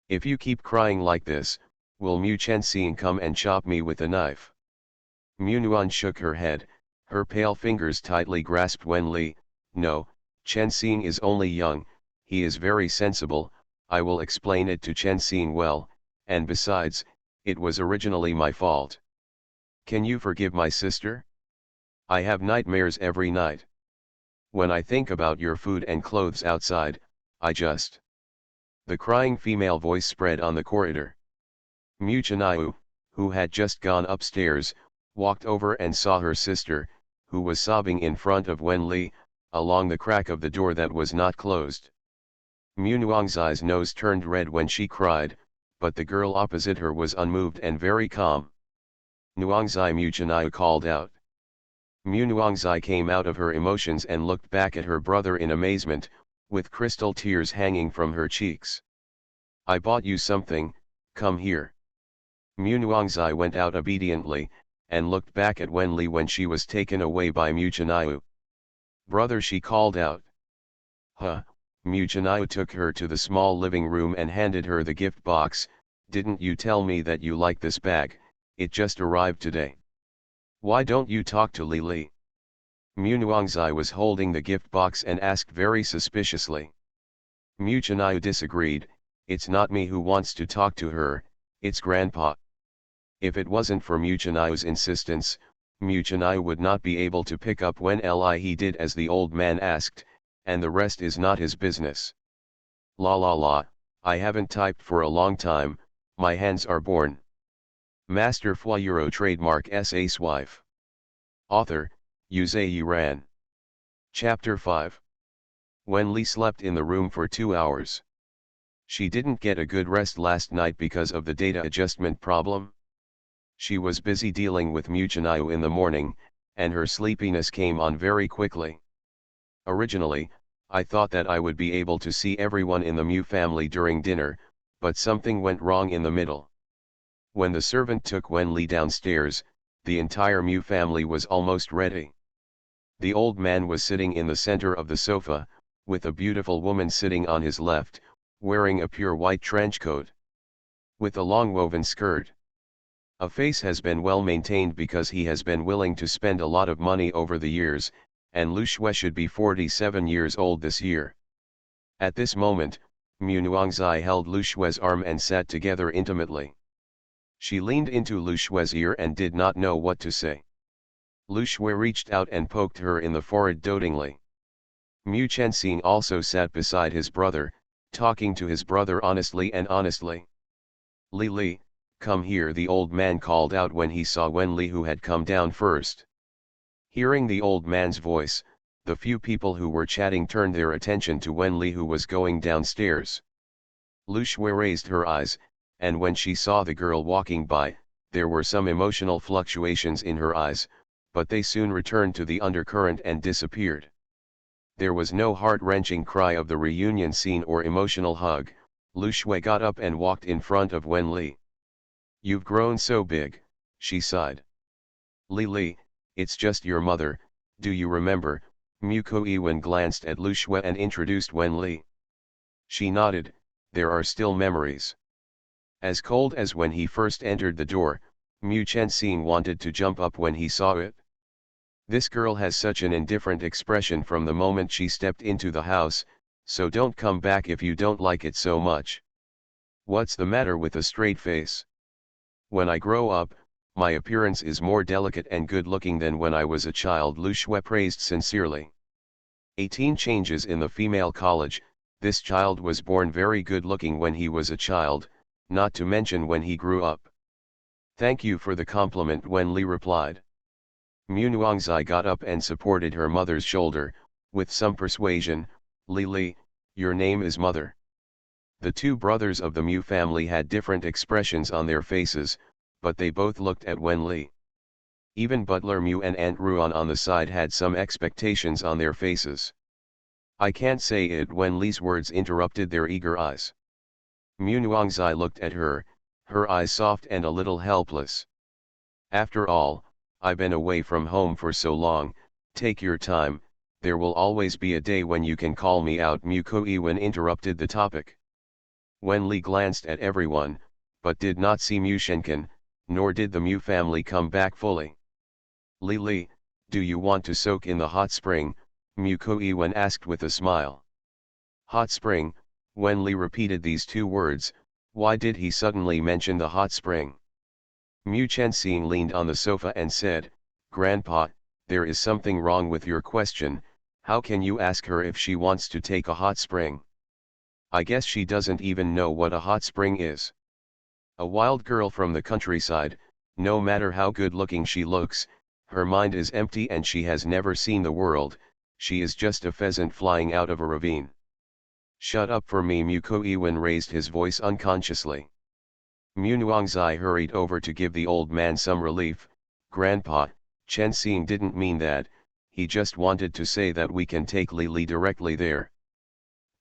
If you keep crying like this, will Mu Chenxing come and chop me with a knife?" Mu Nuan shook her head, her pale fingers tightly grasped Wen Li. "No, Chenxing is only young, he is very sensible. I will explain it to Chenxing well, and besides, it was originally my fault. Can you forgive my sister? I have nightmares every night. When I think about your food and clothes outside, I just..." The crying female voice spread on the corridor. Mu Chenyu, who had just gone upstairs, walked over and saw her sister, who was sobbing in front of Wen Li, along the crack of the door that was not closed. Mu Nuangzai's nose turned red when she cried, but the girl opposite her was unmoved and very calm. "Nuangzai!" Mu Chenyu called out. Mu Nuangzai came out of her emotions and looked back at her brother in amazement, with crystal tears hanging from her cheeks. "I bought you something, come here." Mu Nuangzai went out obediently, and looked back at Wen Li when she was taken away by Mu Chenyu. "Brother!" she called out. "Huh." Mu Chenyu took her to the small living room and handed her the gift box. "Didn't you tell me that you like this bag? It just arrived today. Why don't you talk to Li Li?" Mu Nuangzai was holding the gift box and asked very suspiciously. Mu Chenyu disagreed. "It's not me who wants to talk to her, it's Grandpa." If it wasn't for Mu Chenyu's insistence, Mu Chenyu would not be able to pick up when he did as the old man asked, and the rest is not his business. La la la, I haven't typed for a long time, my hands are born. Master Fuyuro trademark Sci-fi. Author, Yuze Yiran. Chapter 5. Wen Li slept in the room for 2 hours. She didn't get a good rest last night because of the data adjustment problem. She was busy dealing with Mu Chenyu in the morning, and her sleepiness came on very quickly. Originally, I thought that I would be able to see everyone in the Mu family during dinner, but something went wrong in the middle. When the servant took Wen Li downstairs, the entire Mu family was almost ready. The old man was sitting in the center of the sofa, with a beautiful woman sitting on his left, wearing a pure white trench coat with a long woven skirt. A face has been well maintained because he has been willing to spend a lot of money over the years, and Lu Xue should be 47 years old this year. At this moment, Mu Nuangzai held Lu Xue's arm and sat together intimately. She leaned into Lu Xue's ear and did not know what to say. Lu Xue reached out and poked her in the forehead dotingly. Mu Chenxing also sat beside his brother, talking to his brother honestly. Li Li, come here, the old man called out when he saw Wen Li, who had come down first. Hearing the old man's voice, the few people who were chatting turned their attention to Wen Li, who was going downstairs. Lu Xue raised her eyes, and when she saw the girl walking by, there were some emotional fluctuations in her eyes, but they soon returned to the undercurrent and disappeared. There was no heart-wrenching cry of the reunion scene or emotional hug. Lu Xue got up and walked in front of Wen Li. "You've grown so big," she sighed. "Li Li, it's just your mother, do you remember?" Mu Koiwen glanced at Lu Xue and introduced Wen Li. She nodded. There are still memories. As cold as when he first entered the door, Mu Chenxing wanted to jump up when he saw it. This girl has such an indifferent expression from the moment she stepped into the house, so don't come back if you don't like it so much. What's the matter with a straight face? When I grow up, my appearance is more delicate and good-looking than when I was a child, Lu Xue praised sincerely. 18 changes in the female college. This child was born very good-looking when he was a child, not to mention when he grew up. Thank you for the compliment, Wen Li replied. Mu Nuangzai got up and supported her mother's shoulder, with some persuasion. Li Li, your name is Mother. The two brothers of the Mu family had different expressions on their faces, but they both looked at Wen Li. Even Butler Mu and Aunt Ruan on the side had some expectations on their faces. I can't say it, Wen Li's words interrupted their eager eyes. Mu Nuangzai looked at her, her eyes soft and a little helpless. After all, I've been away from home for so long. Take your time, there will always be a day when you can call me out, Mu Koiwen interrupted the topic. Wen Li glanced at everyone, but did not see Mu Shenkan, nor did the Mu family come back fully. Li Li, do you want to soak in the hot spring? Mu Koiwen asked with a smile. Hot spring. Wen Li repeated these two words. Why did he suddenly mention the hot spring? Mu Chenxing leaned on the sofa and said, Grandpa, there is something wrong with your question. How can you ask her if she wants to take a hot spring? I guess she doesn't even know what a hot spring is. A wild girl from the countryside, no matter how good-looking she looks, her mind is empty and she has never seen the world. She is just a pheasant flying out of a ravine. Shut up for me, Mu Koiwen raised his voice unconsciously. Mu Nuangzai hurried over to give the old man some relief. Grandpa, Chenxing didn't mean that, he just wanted to say that we can take Li Li directly there.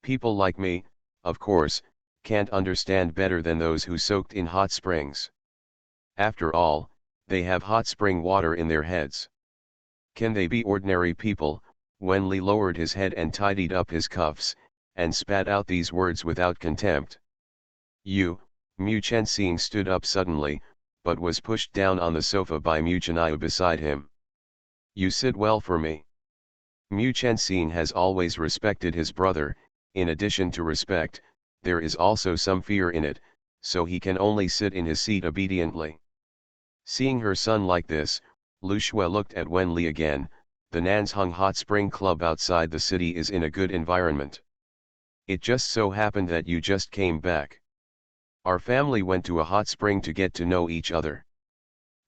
People like me, of course, can't understand better than those who soaked in hot springs. After all, they have hot spring water in their heads. Can they be ordinary people? Wen Li lowered his head and tidied up his cuffs, and spat out these words without contempt. You, Mu Chenxing stood up suddenly, but was pushed down on the sofa by Mu Chenaya beside him. You sit well for me. Mu Chenxing has always respected his brother. In addition to respect, there is also some fear in it, so he can only sit in his seat obediently. Seeing her son like this, Lu Xue looked at Wen Li again. The Nanzhong Hot Spring Club outside the city is in a good environment. It just so happened that you just came back. Our family went to a hot spring to get to know each other.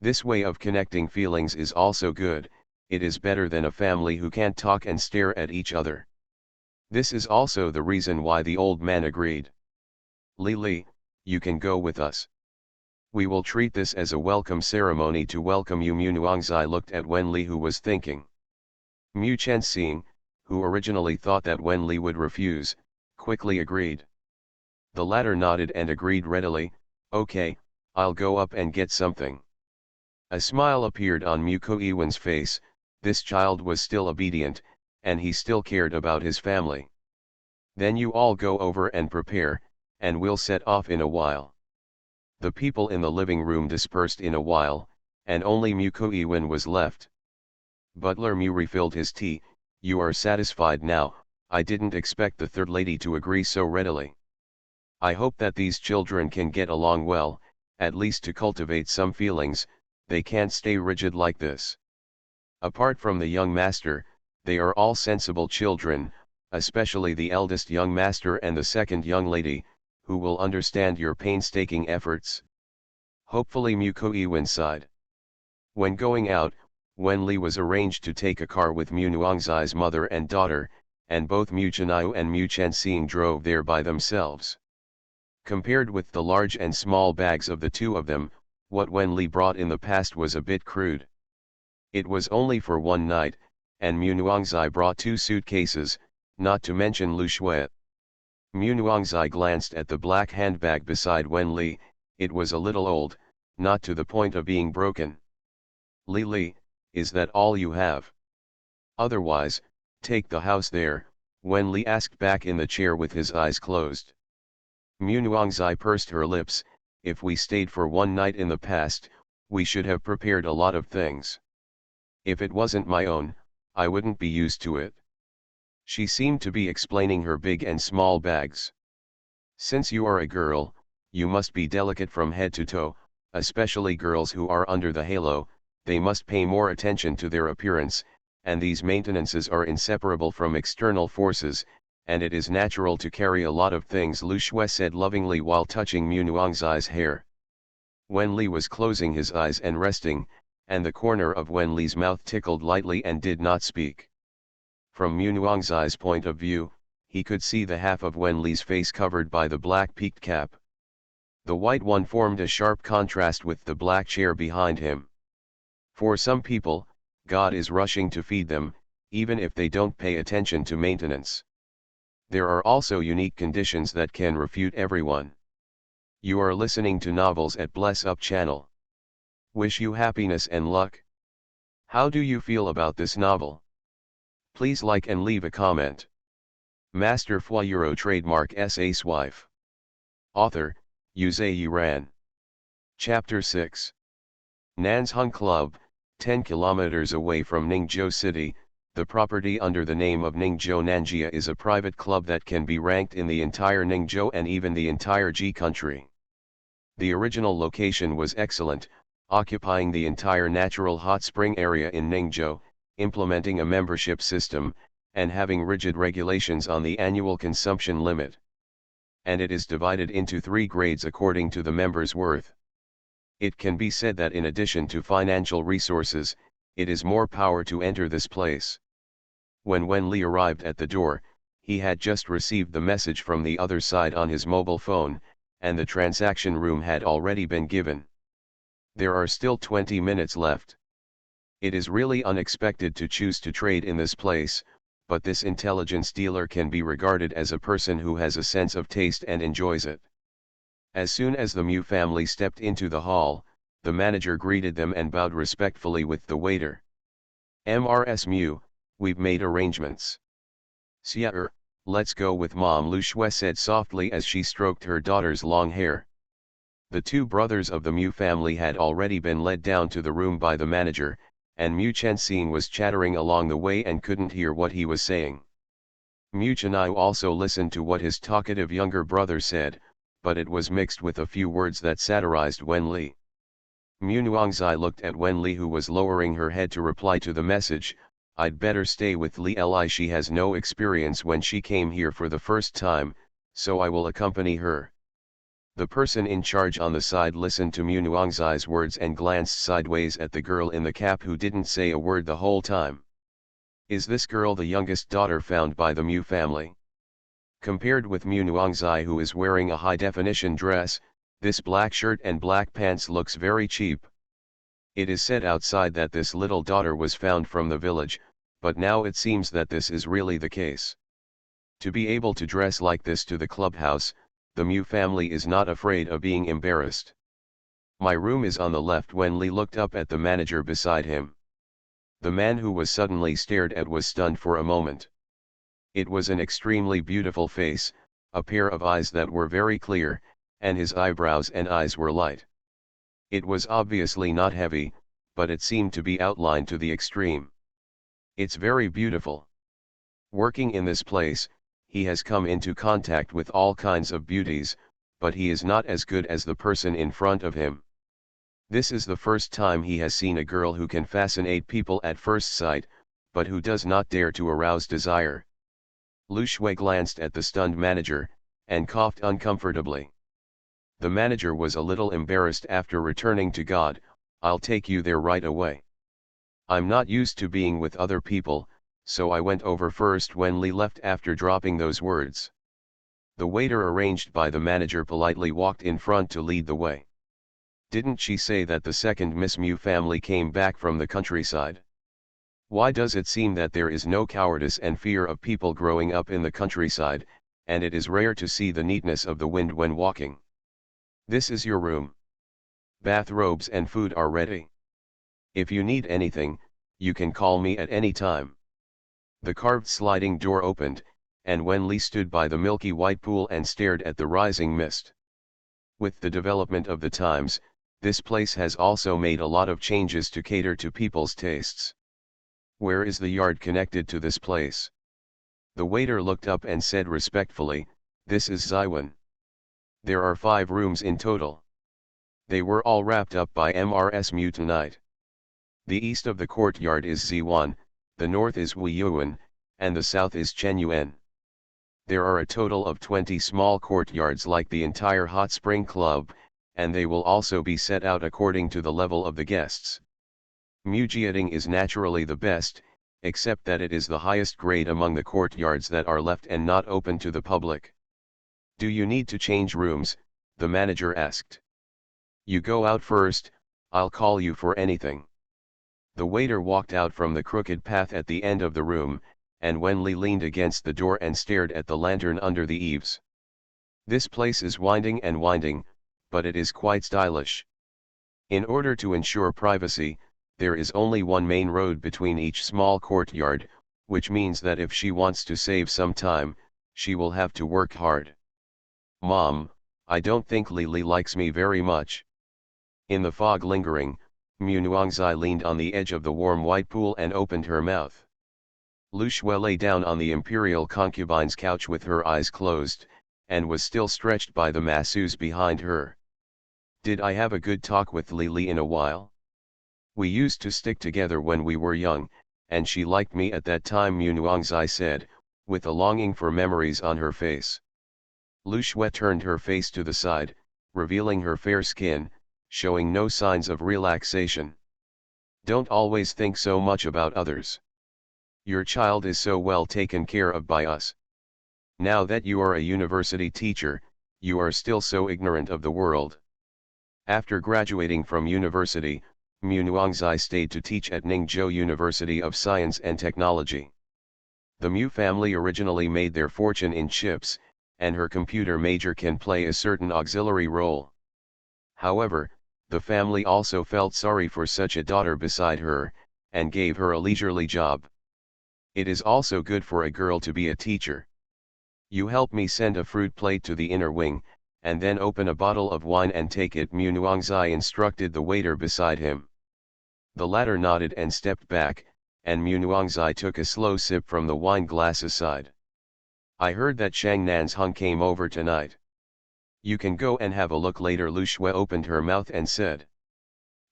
This way of connecting feelings is also good. It is better than a family who can't talk and stare at each other. This is also the reason why the old man agreed. Li Li, you can go with us. We will treat this as a welcome ceremony to welcome you. Mu Nuangzai looked at Wen Li, who was thinking. Mu Chenxing, who originally thought that Wen Li would refuse, quickly agreed. The latter nodded and agreed readily. Okay, I'll go up and get something. A smile appeared on Mu Koiwen's face. This child was still obedient, and he still cared about his family. Then you all go over and prepare, and we'll set off in a while. The people in the living room dispersed in a while, and only Mukoiwin was left. Butler Mu refilled his tea. "You are satisfied now? I didn't expect the third lady to agree so readily. I hope that these children can get along well, at least to cultivate some feelings. They can't stay rigid like this. Apart from the young master, they are all sensible children, especially the eldest young master and the second young lady, who will understand your painstaking efforts." Hopefully Mukoiwin sighed. When going out, Wenli was arranged to take a car with Mu Nuangzai's mother and daughter, and both Mu Chanayu and Mu Chenxing drove there by themselves. Compared with the large and small bags of the two of them, what Wenli brought in the past was a bit crude. It was only for one night, and Mu Nuangzai brought 2 suitcases, not to mention Lu Shui. Mu Nuangzai glanced at the black handbag beside Wenli. It was a little old, not to the point of being broken. "Li Li, is that all you have? Otherwise, take the house there," Wenli asked back in the chair with his eyes closed. Mu Nuangzai pursed her lips. "If we stayed for one night in the past, we should have prepared a lot of things. If it wasn't my own, I wouldn't be used to it." She seemed to be explaining her big and small bags. "Since you are a girl, you must be delicate from head to toe, especially girls who are under the halo. They must pay more attention to their appearance, and these maintenances are inseparable from external forces, and it is natural to carry a lot of things," Lu Shui said lovingly while touching Mu Nuangzai's hair. Wenli was closing his eyes and resting, and the corner of Wenli's mouth tickled lightly and did not speak. From Mu Nuangzai's point of view, he could see the half of Wenli's face covered by the black peaked cap. The white one formed a sharp contrast with the black chair behind him. For some people, God is rushing to feed them, even if they don't pay attention to maintenance. There are also unique conditions that can refute everyone. You are listening to Novels at Bless Up channel. Wish you happiness and luck. How do you feel about this novel? Please like and leave a comment. Master Fuyuro trademark S.A.'s wife. Author, Yuze Yuran. Chapter 6. Nanzhong Club, 10 kilometers away from Ningzhou City. The property under the name of Ningzhou Nanjia is a private club that can be ranked in the entire Ningzhou and even the entire Ji country. The original location was excellent, occupying the entire natural hot spring area in Ningzhou, implementing a membership system, and having rigid regulations on the annual consumption limit. And it is divided into 3 grades according to the member's worth. It can be said that in addition to financial resources, it is more power to enter this place. When Wenli arrived at the door, he had just received the message from the other side on his mobile phone, and the transaction room had already been given. There are still 20 minutes left. It is really unexpected to choose to trade in this place, but this intelligence dealer can be regarded as a person who has a sense of taste and enjoys it. As soon as the Mu family stepped into the hall, the manager greeted them and bowed respectfully with the waiter. "Mrs. Mu, we've made arrangements." "Xia, let's go with Mom," Lu Shui said softly as she stroked her daughter's long hair. The 2 brothers of the Mu family had already been led down to the room by the manager, and Mu Chenxing was chattering along the way and couldn't hear what he was saying. Mu Chanayu also listened to what his talkative younger brother said, but it was mixed with a few words that satirized Wenli. Mu Nuangzai looked at Wenli, who was lowering her head to reply to the message. "I'd better stay with Li. She has no experience when she came here for the first time, so I will accompany her." The person in charge on the side listened to Mu Nuangzai's words and glanced sideways at the girl in the cap who didn't say a word the whole time. Is this girl the youngest daughter found by the Mu family? Compared with Mu Nuangzai, who is wearing a high-definition dress, this black shirt and black pants looks very cheap. It is said outside that this little daughter was found from the village, but now it seems that this is really the case. To be able to dress like this to the clubhouse, the Mu family is not afraid of being embarrassed. "My room is on the left." Wenli looked up at the manager beside him. The man who was suddenly stared at was stunned for a moment. It was an extremely beautiful face, a pair of eyes that were very clear, and his eyebrows and eyes were light. It was obviously not heavy, but it seemed to be outlined to the extreme. It's very beautiful. Working in this place, he has come into contact with all kinds of beauties, but he is not as good as the person in front of him. This is the first time he has seen a girl who can fascinate people at first sight, but who does not dare to arouse desire. Lu Shui glanced at the stunned manager, and coughed uncomfortably. The manager was a little embarrassed after returning to God. I'll take you there right away. I'm not used to being with other people, so I went over first when Li left after dropping those words. The waiter arranged by the manager politely walked in front to lead the way. Didn't she say that the second Miss Mew family came back from the countryside? Why does it seem that there is no cowardice and fear of people growing up in the countryside, and it is rare to see the neatness of the wind when walking? This is your room. Bathrobes and food are ready. If you need anything, you can call me at any time. The carved sliding door opened, and Wen Li stood by the milky white pool and stared at the rising mist. With the development of the times, this place has also made a lot of changes to cater to people's tastes. Where is the yard connected to this place? The waiter looked up and said respectfully, "This is Xiwan. There are 5 rooms in total. They were all wrapped up by Mrs. Mew tonight. The east of the courtyard is Ziwan, the north is Wuyuan, and the south is Chenyuan. There are a total of 20 small courtyards like the entire hot spring club, and they will also be set out according to the level of the guests. Mujiating is naturally the best, except that it is the highest grade among the courtyards that are left and not open to the public." "Do you need to change rooms?" the manager asked. "You go out first, I'll call you for anything." The waiter walked out from the crooked path at the end of the room, and Wen Li leaned against the door and stared at the lantern under the eaves. This place is winding and winding, but it is quite stylish. In order to ensure privacy, there is only one main road between each small courtyard, which means that if she wants to save some time, she will have to work hard. "Mom, I don't think Lily likes me very much." In the fog lingering, Mu Nuangzai leaned on the edge of the warm white pool and opened her mouth. Lu Shui lay down on the imperial concubine's couch with her eyes closed, and was still stretched by the masseuse behind her. "Did I have a good talk with Lily in a while? We used to stick together when we were young, and she liked me at that time," Mu Nuangzai said, with a longing for memories on her face. Lu Shui turned her face to the side, revealing her fair skin, showing no signs of relaxation. "Don't always think so much about others. Your child is so well taken care of by us. Now that you are a university teacher, you are still so ignorant of the world." After graduating from university, Mu Nuangzai stayed to teach at Ningzhou University of Science and Technology. The Mu family originally made their fortune in chips, and her computer major can play a certain auxiliary role. However, the family also felt sorry for such a daughter beside her, and gave her a leisurely job. It is also good for a girl to be a teacher. "You help me send a fruit plate to the inner wing, and then open a bottle of wine and take it," Mu Nuangzai instructed the waiter beside him. The latter nodded and stepped back, and Mu Nuangzai took a slow sip from the wine glass aside. "I heard that Shang Nan's Hung came over tonight. You can go and have a look later." Lu Shui opened her mouth and said,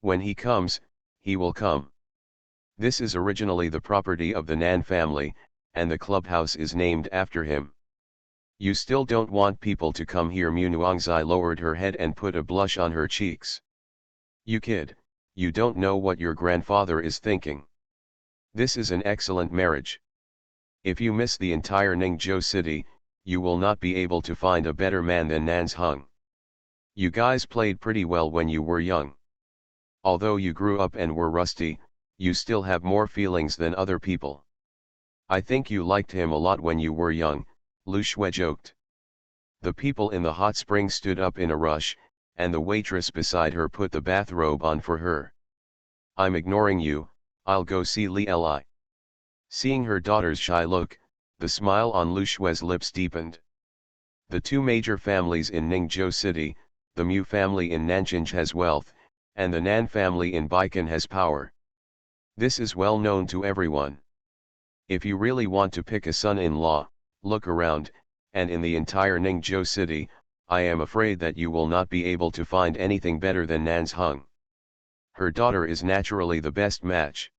"When he comes, he will come. This is originally the property of the Nan family, and the clubhouse is named after him. You still don't want people to come here?" Mu Nuangzai lowered her head and put a blush on her cheeks. "You kid, you don't know what your grandfather is thinking. This is an excellent marriage. If you miss the entire Ningzhou city, you will not be able to find a better man than Nan's Hung. You guys played pretty well when you were young. Although you grew up and were rusty, you still have more feelings than other people. I think you liked him a lot when you were young," Lu Shui joked. The people in the hot spring stood up in a rush, and the waitress beside her put the bathrobe on for her. "I'm ignoring you, I'll go see Li Li." Seeing her daughter's shy look, the smile on Lu Shui's lips deepened. The two major families in Ningzhou City, the Mu family in Nanjing has wealth, and the Nan family in Baikan has power. This is well known to everyone. If you really want to pick a son-in-law, look around, and in the entire Ningzhou City, I am afraid that you will not be able to find anything better than Nan's Hung. Her daughter is naturally the best match.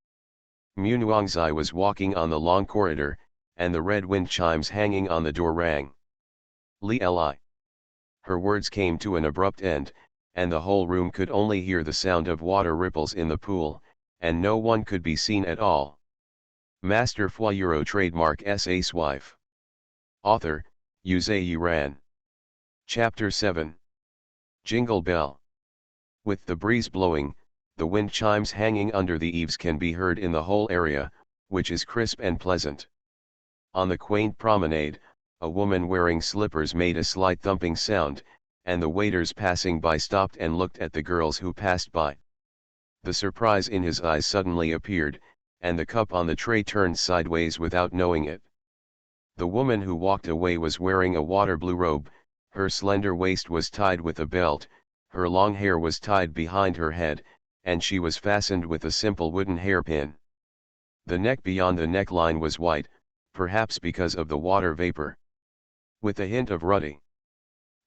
Mu Nuangzai was walking on the long corridor, and the red wind chimes hanging on the door rang. Li Li. Her words came to an abrupt end, and the whole room could only hear the sound of water ripples in the pool, and no one could be seen at all. Master Fuyuro trademark S.A.'s wife. Author, Yuzei Ran. Chapter 7. Jingle Bell. With the breeze blowing, the wind chimes hanging under the eaves can be heard in the whole area, which is crisp and pleasant. On the quaint promenade, a woman wearing slippers made a slight thumping sound, and the waiters passing by stopped and looked at the girls who passed by. The surprise in his eyes suddenly appeared, and the cup on the tray turned sideways without knowing it. The woman who walked away was wearing a water blue robe, her slender waist was tied with a belt, her long hair was tied behind her head, and she was fastened with a simple wooden hairpin. The neck beyond the neckline was white, perhaps because of the water vapor. With a hint of ruddy.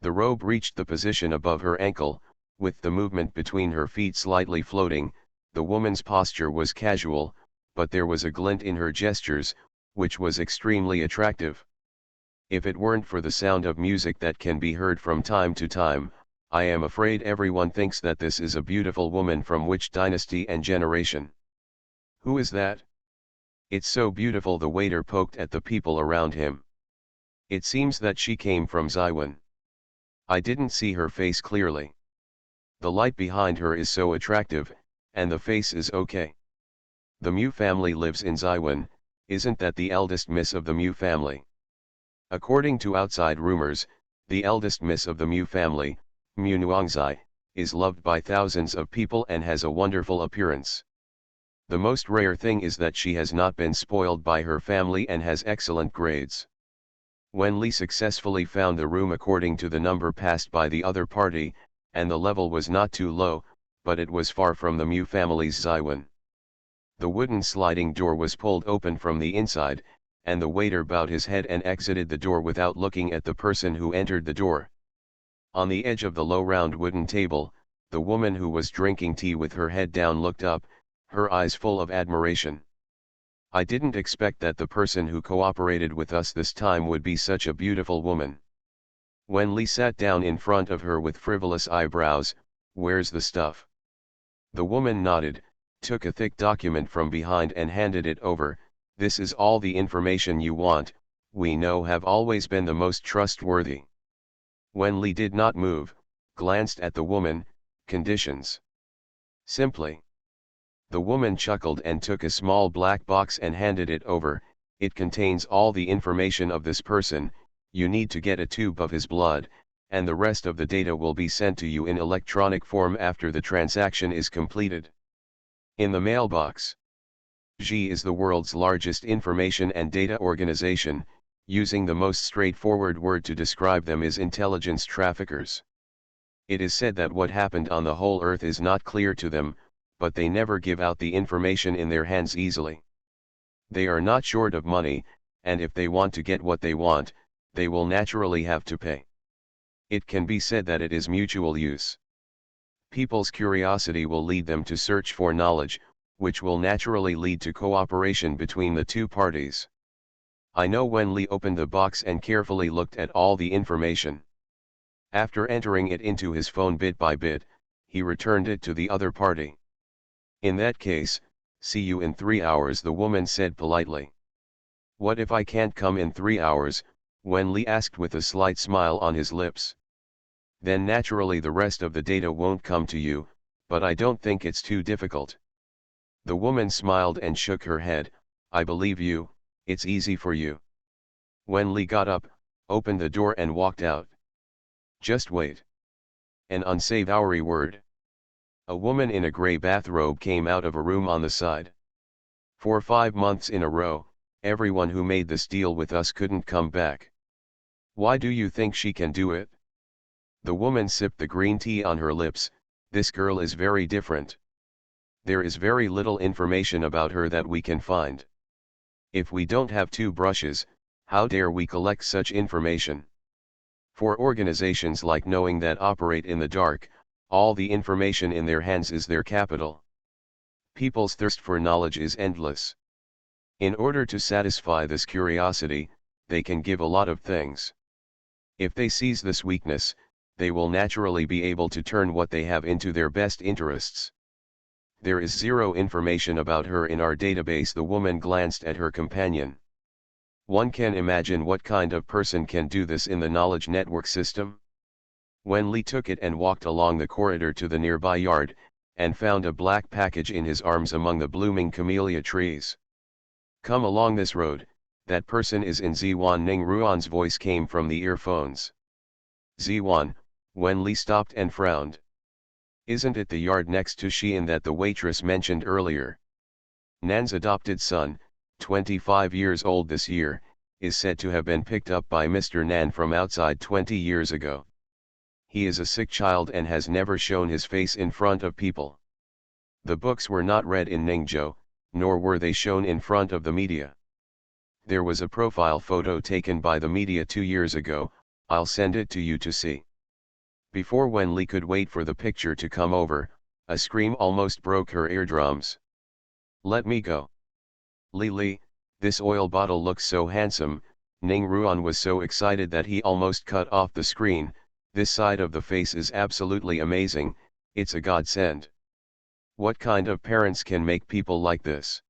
The robe reached the position above her ankle, with the movement between her feet slightly floating. The woman's posture was casual, but there was a glint in her gestures, which was extremely attractive. If it weren't for the sound of music that can be heard from time to time, I am afraid everyone thinks that this is a beautiful woman from which dynasty and generation. Who is that? It's so beautiful. The waiter poked at the people around him. It seems that she came from Xiwan. I didn't see her face clearly. The light behind her is so attractive, and the face is okay. The Mu family lives in Xiwan, isn't that the eldest miss of the Mu family? According to outside rumors, the eldest miss of the Mu family, Mu Nuangzai, is loved by thousands of people and has a wonderful appearance. The most rare thing is that she has not been spoiled by her family and has excellent grades. When Li successfully found the room according to the number passed by the other party, and the level was not too low, but it was far from the Mu family's Xiwan. The wooden sliding door was pulled open from the inside, and the waiter bowed his head and exited the door without looking at the person who entered the door. On the edge of the low round wooden table, the woman who was drinking tea with her head down looked up, her eyes full of admiration. I didn't expect that the person who cooperated with us this time would be such a beautiful woman. When Li sat down in front of her with frivolous eyebrows, "Where's the stuff?" The woman nodded, took a thick document from behind and handed it over. "This is all the information you want, we know have always been the most trustworthy." When Li did not move, glanced at the woman, "Conditions?" "Simply." The woman chuckled and took a small black box and handed it over. "It contains all the information of this person, you need to get a tube of his blood, and the rest of the data will be sent to you in electronic form after the transaction is completed." In the mailbox. Xi is the world's largest information and data organization. Using the most straightforward word to describe them is intelligence traffickers. It is said that what happened on the whole earth is not clear to them, but they never give out the information in their hands easily. They are not short of money, and if they want to get what they want, they will naturally have to pay. It can be said that it is mutual use. People's curiosity will lead them to search for knowledge, which will naturally lead to cooperation between the two parties. I know when Li opened the box and carefully looked at all the information. After entering it into his phone bit by bit, he returned it to the other party. "In that case, see you in 3 hours," the woman said politely. "What if I can't come in 3 hours?" Wen Li asked with a slight smile on his lips. "Then naturally the rest of the data won't come to you, but I don't think it's too difficult." The woman smiled and shook her head. "I believe you, it's easy for you." Wen Li got up, opened the door and walked out. "Just wait." An unsavory word. A woman in a grey bathrobe came out of a room on the side. "For 5 months in a row, everyone who made this deal with us couldn't come back. Why do you think she can do it? The woman sipped the green tea on her lips. This girl is very different. There is very little information about her that we can find. If we don't have two brushes, how dare we collect such information? For organizations like Knowing that operate in the dark, all the information in their hands is their capital. People's thirst for knowledge is endless. In order to satisfy this curiosity, they can give a lot of things. If they seize this weakness, they will naturally be able to turn what they have into their best interests. There is zero information about her in our database. The woman glanced at her companion. One can imagine what kind of person can do this in the knowledge network system. Wen Li took it and walked along the corridor to the nearby yard, and found a black package in his arms among the blooming camellia trees. Come along this road, that person is in Ziwan. Ning Ruan's voice came from the earphones. Ziwan, Wen Li stopped and frowned. Isn't it the yard next to Xian that the waitress mentioned earlier? Nan's adopted son, 25 years old this year, is said to have been picked up by Mr. Nan from outside 20 years ago. He is a sick child and has never shown his face in front of people. The books were not read in Ningzhou, nor were they shown in front of the media. There was a profile photo taken by the media 2 years ago. I'll send it to you to see. Before Wen Li could wait for the picture to come over, a scream almost broke her eardrums. Let me go. Li, this oil bottle looks so handsome. Ning Ruan was so excited that he almost cut off the screen. This side of the face is absolutely amazing, it's a godsend. What kind of parents can make people like this?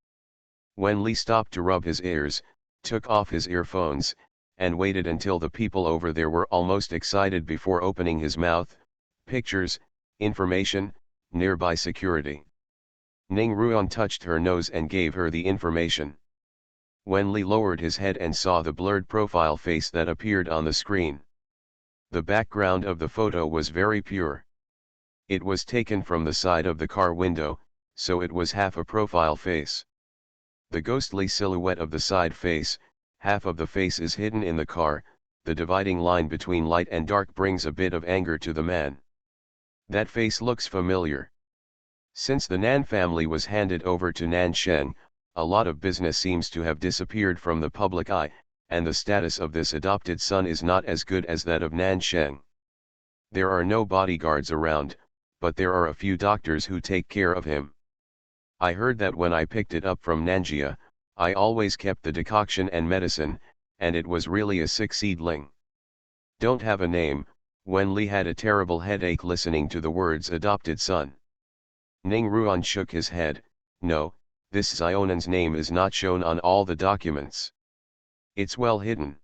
Wen Li stopped to rub his ears, took off his earphones, and waited until the people over there were almost excited before opening his mouth. Pictures, information, nearby security. Ning Ruan touched her nose and gave her the information. Wen Li lowered his head and saw the blurred profile face that appeared on the screen. The background of the photo was very pure. It was taken from the side of the car window, so it was half a profile face. The ghostly silhouette of the side face, half of the face is hidden in the car. The dividing line between light and dark brings a bit of anger to the man. That face looks familiar. Since the Nan family was handed over to Nan Sheng, a lot of business seems to have disappeared from the public eye, and the status of this adopted son is not as good as that of Nan Sheng. There are no bodyguards around, but there are a few doctors who take care of him. I heard that when I picked it up from Nanjia, I always kept the decoction and medicine, and it was really a sick seedling. Don't have a name. Wen Li had a terrible headache listening to the words adopted son. Ning Ruan shook his head. No, this Zionan's name is not shown on all the documents. It's well hidden.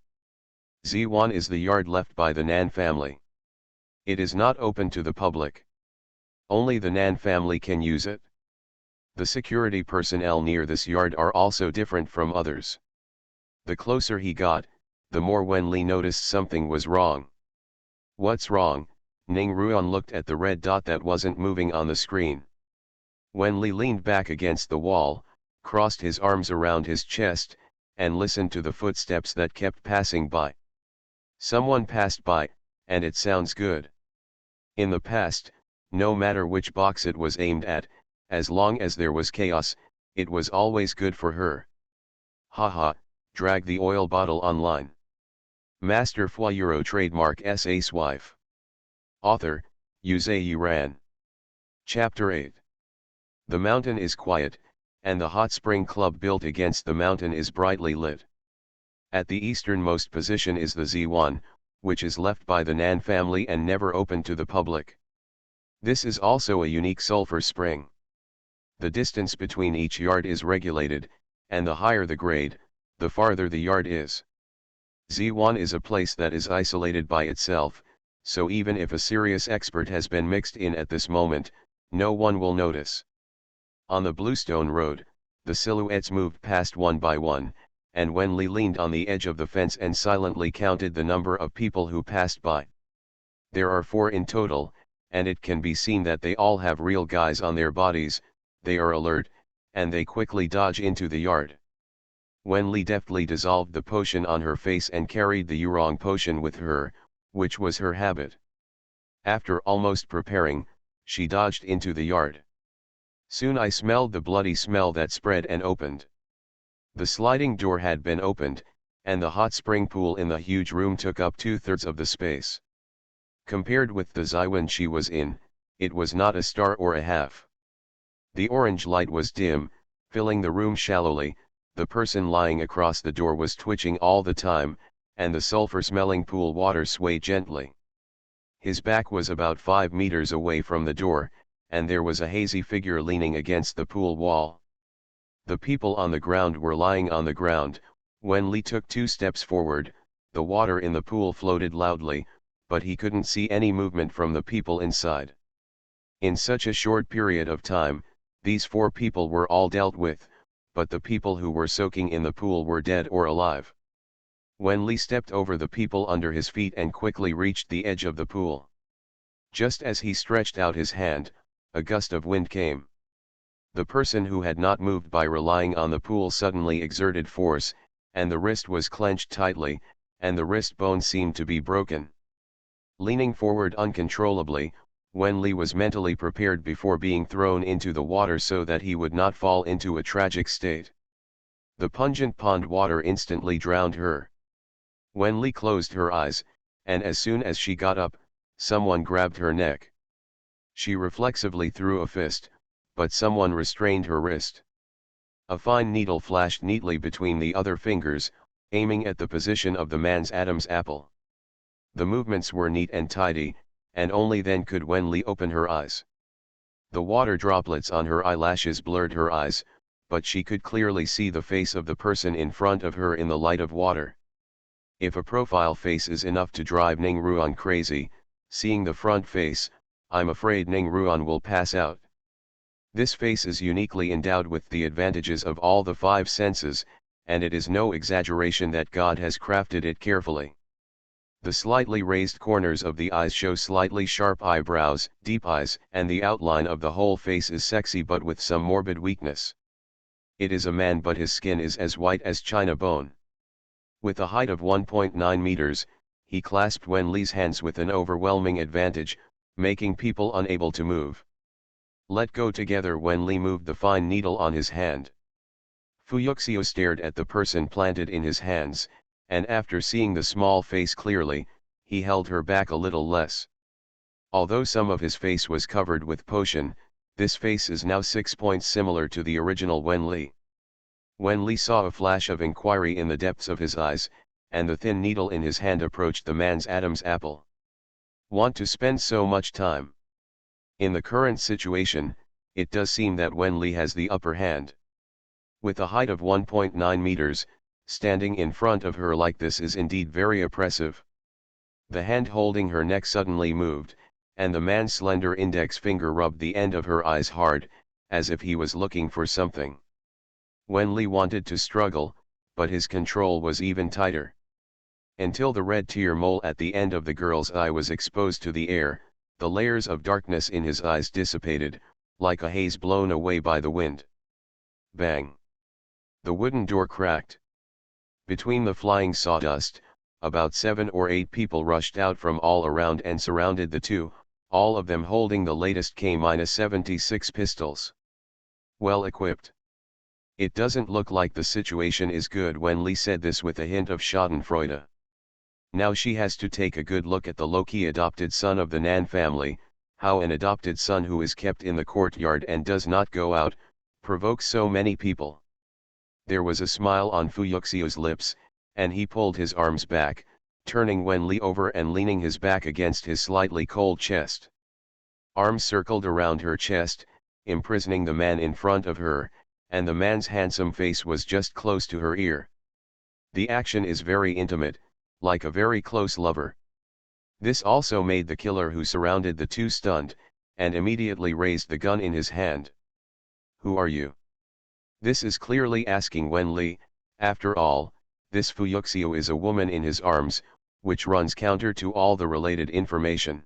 Ziwan is the yard left by the Nan family. It is not open to the public. Only the Nan family can use it. The security personnel near this yard are also different from others. The closer he got, the more Wen Li noticed something was wrong. What's wrong? Ning Ruan looked at the red dot that wasn't moving on the screen. Wen Li leaned back against the wall, crossed his arms around his chest, and listened to the footsteps that kept passing by. Someone passed by, and it sounds good. In the past, no matter which box it was aimed at, as long as there was chaos, it was always good for her. Haha, drag the oil bottle online. Master Fuyuro trademark S.A.'s wife. Author, Yuze Yuran. Chapter 8. The mountain is quiet, and the hot spring club built against the mountain is brightly lit. At the easternmost position is the Ziwan, which is left by the Nan family and never open to the public. This is also a unique sulfur spring. The distance between each yard is regulated, and the higher the grade, the farther the yard is. Ziwan is a place that is isolated by itself, so even if a serious expert has been mixed in at this moment, no one will notice. On the Bluestone Road, the silhouettes moved past one by one, and Wen Li leaned on the edge of the fence and silently counted the number of people who passed by. There are 4 in total, and it can be seen that they all have real guys on their bodies. They are alert, and they quickly dodge into the yard. Wen Li deftly dissolved the potion on her face and carried the Yurong potion with her, which was her habit. After almost preparing, she dodged into the yard. Soon I smelled the bloody smell that spread and opened. The sliding door had been opened, and the hot spring pool in the huge room took up 2/3 of the space. Compared with the Xiwen she was in, it was not a star or a half. The orange light was dim, filling the room shallowly, the person lying across the door was twitching all the time, and the sulfur-smelling pool water swayed gently. His back was about 5 meters away from the door, and there was a hazy figure leaning against the pool wall. The people on the ground were lying on the ground. When Li took 2 steps forward, the water in the pool floated loudly, but he couldn't see any movement from the people inside. In such a short period of time, these 4 people were all dealt with, but the people who were soaking in the pool were dead or alive. When Li stepped over the people under his feet and quickly reached the edge of the pool. Just as he stretched out his hand, a gust of wind came. The person who had not moved by relying on the pool suddenly exerted force, and the wrist was clenched tightly, and the wrist bone seemed to be broken. Leaning forward uncontrollably, Wen Li was mentally prepared before being thrown into the water so that he would not fall into a tragic state. The pungent pond water instantly drowned her. Wen Li closed her eyes, and as soon as she got up, someone grabbed her neck. She reflexively threw a fist, but someone restrained her wrist. A fine needle flashed neatly between the other fingers, aiming at the position of the man's Adam's apple. The movements were neat and tidy, and only then could Wen Li open her eyes. The water droplets on her eyelashes blurred her eyes, but she could clearly see the face of the person in front of her in the light of water. If a profile face is enough to drive Ning Ruan crazy, seeing the front face, I'm afraid Ning Ruan will pass out. This face is uniquely endowed with the advantages of all the 5 senses, and it is no exaggeration that God has crafted it carefully. The slightly raised corners of the eyes show slightly sharp eyebrows, deep eyes, and the outline of the whole face is sexy but with some morbid weakness. It is a man but his skin is as white as china bone. With a height of 1.9 meters, he clasped Wen Li's hands with an overwhelming advantage, making people unable to move. Let go together. Wen Li moved the fine needle on his hand. Fuyuxiu stared at the person planted in his hands, and after seeing the small face clearly, he held her back a little less. Although some of his face was covered with potion, this face is now 6 points similar to the original Wen Li. Wen Li saw a flash of inquiry in the depths of his eyes, and the thin needle in his hand approached the man's Adam's apple. Want to spend so much time? In the current situation, it does seem that Wen Li has the upper hand. With a height of 1.9 meters, standing in front of her like this is indeed very oppressive. The hand holding her neck suddenly moved, and the man's slender index finger rubbed the end of her eyes hard, as if he was looking for something. Wen Li wanted to struggle, but his control was even tighter. Until the red tear mole at the end of the girl's eye was exposed to the air, the layers of darkness in his eyes dissipated, like a haze blown away by the wind. Bang! The wooden door cracked. Between the flying sawdust, about 7 or 8 people rushed out from all around and surrounded the two, all of them holding the latest K-76 pistols. Well equipped. It doesn't look like the situation is good. Wen Li said this with a hint of schadenfreude. Now she has to take a good look at the low-key adopted son of the Nan family. How an adopted son who is kept in the courtyard and does not go out, provokes so many people. There was a smile on Fuyuxiu's lips, and he pulled his arms back, turning Wen Li over and leaning his back against his slightly cold chest. Arms circled around her chest, imprisoning the man in front of her, and the man's handsome face was just close to her ear. The action is very intimate, like a very close lover. This also made the killer who surrounded the two stunned, and immediately raised the gun in his hand. Who are you? This is clearly asking Wen Li. After all, this Fuyuxiu is a woman in his arms, which runs counter to all the related information.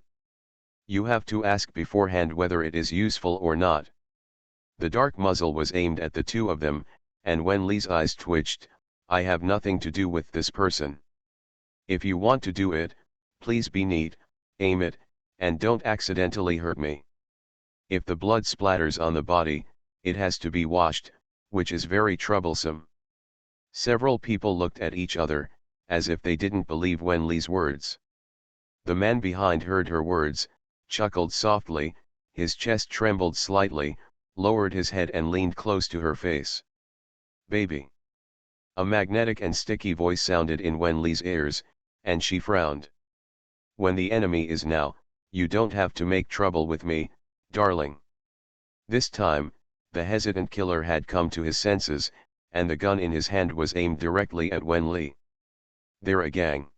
You have to ask beforehand whether it is useful or not. The dark muzzle was aimed at the two of them, and Wen Li's eyes twitched, I have nothing to do with this person. If you want to do it, please be neat, aim it, and don't accidentally hurt me. If the blood splatters on the body, it has to be washed, which is very troublesome. Several people looked at each other, as if they didn't believe Wen Li's words. The man behind heard her words, chuckled softly, his chest trembled slightly, lowered his head and leaned close to her face. Baby. A magnetic and sticky voice sounded in Wen Li's ears, and she frowned. When the enemy is now, you don't have to make trouble with me, darling. This time, the hesitant killer had come to his senses, and the gun in his hand was aimed directly at Wen Li. They're a gang.